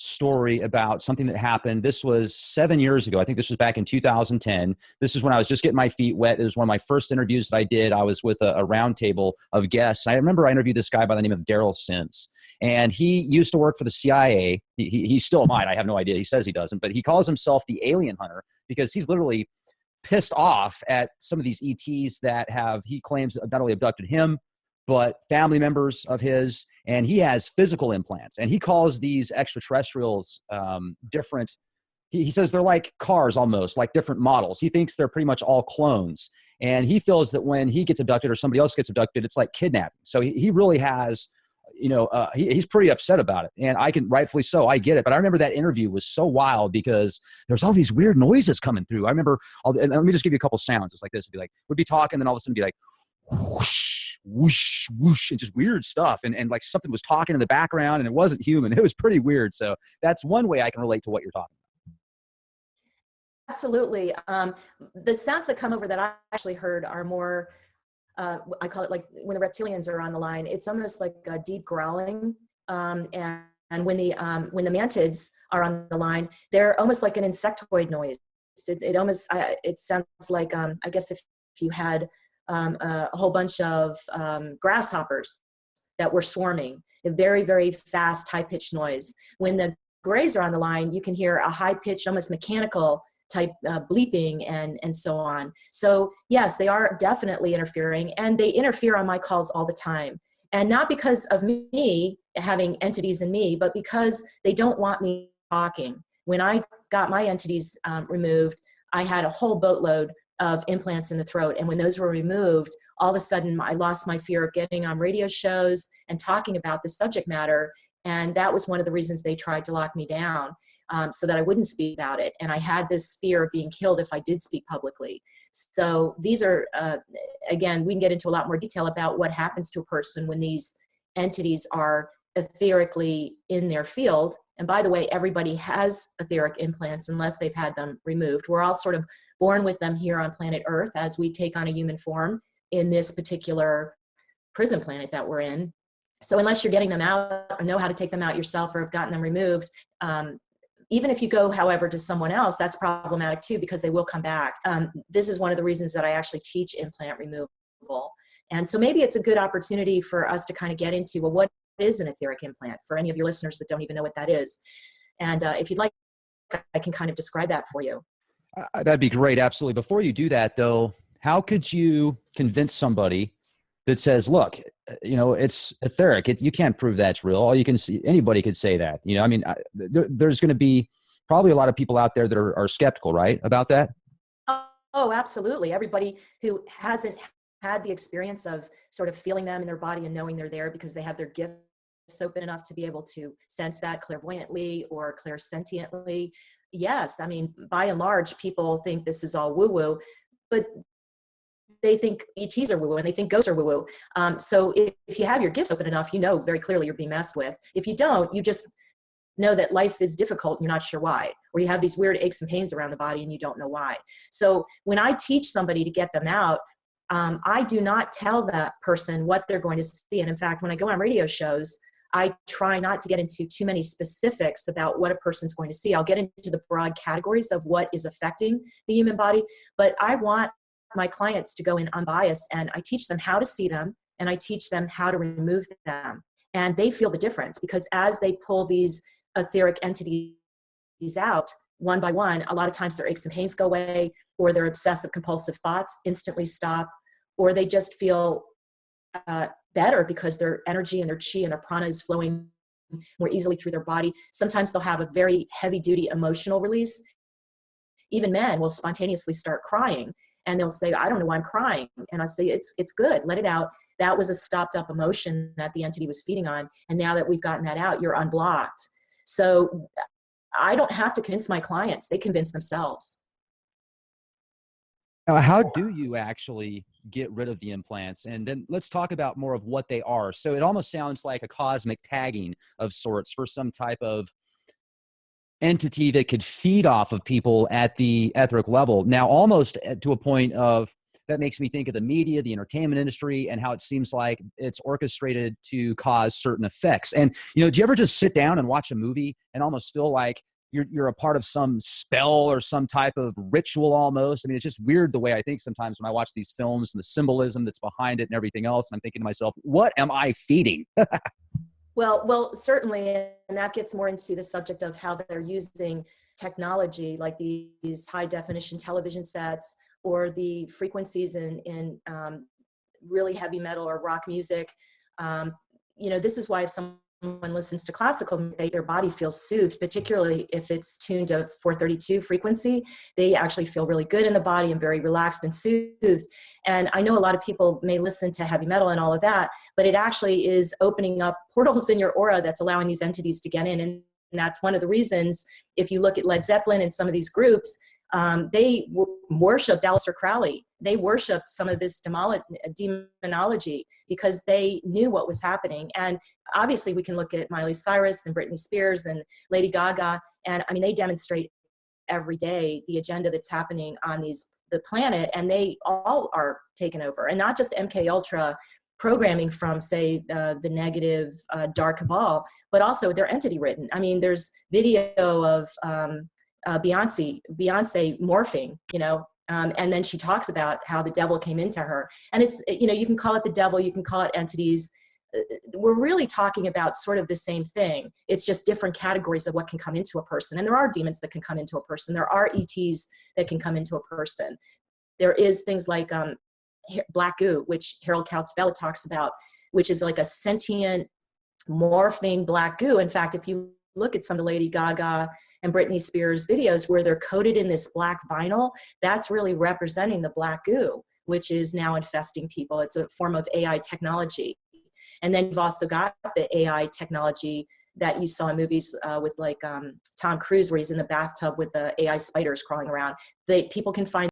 story about something that happened. This was 7 years ago. I think this was back in 2010. This is when I was just getting my feet wet. It was one of my first interviews that I did. I was with a round table of guests. I remember I interviewed this guy by the name of Daryl Sims, and he used to work for the CIA. He still might. I have no idea. He says he doesn't, but he calls himself the alien hunter because he's literally pissed off at some of these ETs that have, he claims, not only abducted him, but family members of his, and he has physical implants, and he calls these extraterrestrials different. He says they're like cars, almost like different models. He thinks they're pretty much all clones, and he feels that when he gets abducted or somebody else gets abducted, it's like kidnapping. So he really has, he's pretty upset about it, and I can, rightfully so, I get it. But I remember that interview was so wild because there's all these weird noises coming through. I remember, and let me just give you a couple sounds. It's like this. It'd be like, we'd be talking, and then all of a sudden it'd be like, whoosh, whoosh, whoosh, and just weird stuff. And like something was talking in the background, and it wasn't human. It was pretty weird. So that's one way I can relate to what you're talking about. Absolutely. The sounds that come over that I actually heard are more, I call it like when the reptilians are on the line, it's almost like a deep growling. And when the mantids are on the line, they're almost like an insectoid noise. It almost, it sounds like, I guess if you had a whole bunch of grasshoppers that were swarming, a very, very fast, high-pitched noise. When the grays are on the line, you can hear a high-pitched, almost mechanical type bleeping and so on. So yes, they are definitely interfering, and they interfere on my calls all the time. And not because of me having entities in me, but because they don't want me talking. When I got my entities removed, I had a whole boatload of implants in the throat. And when those were removed, all of a sudden I lost my fear of getting on radio shows and talking about the subject matter. And that was one of the reasons they tried to lock me down, so that I wouldn't speak about it. And I had this fear of being killed if I did speak publicly. So these are, again, we can get into a lot more detail about what happens to a person when these entities are etherically in their field. And by the way, everybody has etheric implants unless they've had them removed. We're all sort of born with them here on planet Earth as we take on a human form in this particular prison planet that we're in. So unless you're getting them out or know how to take them out yourself or have gotten them removed, even if you go, however, to someone else, that's problematic too, because they will come back. This is one of the reasons that I actually teach implant removal. And so maybe it's a good opportunity for us to kind of get into, well, what is an etheric implant, for any of your listeners that don't even know what that is. And if you'd like, I can kind of describe that for you. That'd be great. Absolutely. Before you do that though, how could you convince somebody that says, look, it's etheric. You can't prove that's real. All you can see, anybody could say that, I mean, there's going to be probably a lot of people out there that are skeptical, right, about that? Oh, absolutely. Everybody who hasn't had the experience of sort of feeling them in their body and knowing they're there because they have their gifts open enough to be able to sense that clairvoyantly or clairsentiently. Yes. I mean, by and large, people think this is all woo-woo, but they think ETs are woo-woo and they think ghosts are woo-woo. So if you have your gifts open enough, you know very clearly you're being messed with. If you don't, you just know that life is difficult and you're not sure why, or you have these weird aches and pains around the body and you don't know why. So when I teach somebody to get them out, I do not tell that person what they're going to see. And in fact, when I go on radio shows, I try not to get into too many specifics about what a person's going to see. I'll get into the broad categories of what is affecting the human body, but I want my clients to go in unbiased, and I teach them how to see them and I teach them how to remove them. And they feel the difference because as they pull these etheric entities out one by one, a lot of times their aches and pains go away, or their obsessive compulsive thoughts instantly stop, or they just feel better because their energy and their chi and their prana is flowing more easily through their body. Sometimes they'll have a very heavy duty emotional release. even men will spontaneously start crying. And they'll say, I don't know why I'm crying. And I say, it's good, let it out. That was a stopped up emotion that the entity was feeding on. And now that we've gotten that out, you're unblocked. So I don't have to convince my clients, they convince themselves. Now, how do you actually get rid of the implants? And then let's talk about more of what they are. So it almost sounds like a cosmic tagging of sorts for some type of entity that could feed off of people at the etheric level. Now, almost to a point of, that makes me think of the media, the entertainment industry, and how it seems like it's orchestrated to cause certain effects. And, you know, do you ever just sit down and watch a movie and almost feel like you're a part of some spell or some type of ritual almost? I mean, it's just weird the way I think sometimes when I watch these films and the symbolism that's behind it and everything else. I'm thinking to myself, what am I feeding? Well, certainly, and that gets more into the subject of how they're using technology, like these high definition television sets, or the frequencies in really heavy metal or rock music. You know, this is why if someone listens to classical music, their body feels soothed, particularly if it's tuned to 432 frequency. They actually feel really good in the body and very relaxed and soothed. And I know a lot of people may listen to heavy metal and all of that, but it actually is opening up portals in your aura that's allowing these entities to get in. And that's one of the reasons, if you look at Led Zeppelin and some of these groups, they worshiped Aleister Crowley. They worshiped some of this demonology because they knew what was happening. And obviously we can look at Miley Cyrus and Britney Spears and Lady Gaga. And I mean, they demonstrate every day the agenda that's happening on the planet, and they all are taken over. And not just MK Ultra programming from, say, the negative dark cabal, but with their entity written. I mean, there's video of Beyonce morphing, you know, and then she talks about how the devil came into her. And it's, you know, you can call it the devil, you can call it entities. We're really talking about sort of the same thing. It's just different categories of what can come into a person. And there are demons that can come into a person. There are ETs that can come into a person. There is things like black goo, which Harold Kautzvella talks about, which is like a sentient morphing black goo. In fact, if you look at some of the Lady Gaga and Britney Spears videos where they're coated in this black vinyl, that's really representing the black goo, which is now infesting people. It's a form of AI technology. And then you've also got the AI technology that you saw in movies with like Tom Cruise, where he's in the bathtub with the AI spiders crawling around. People can find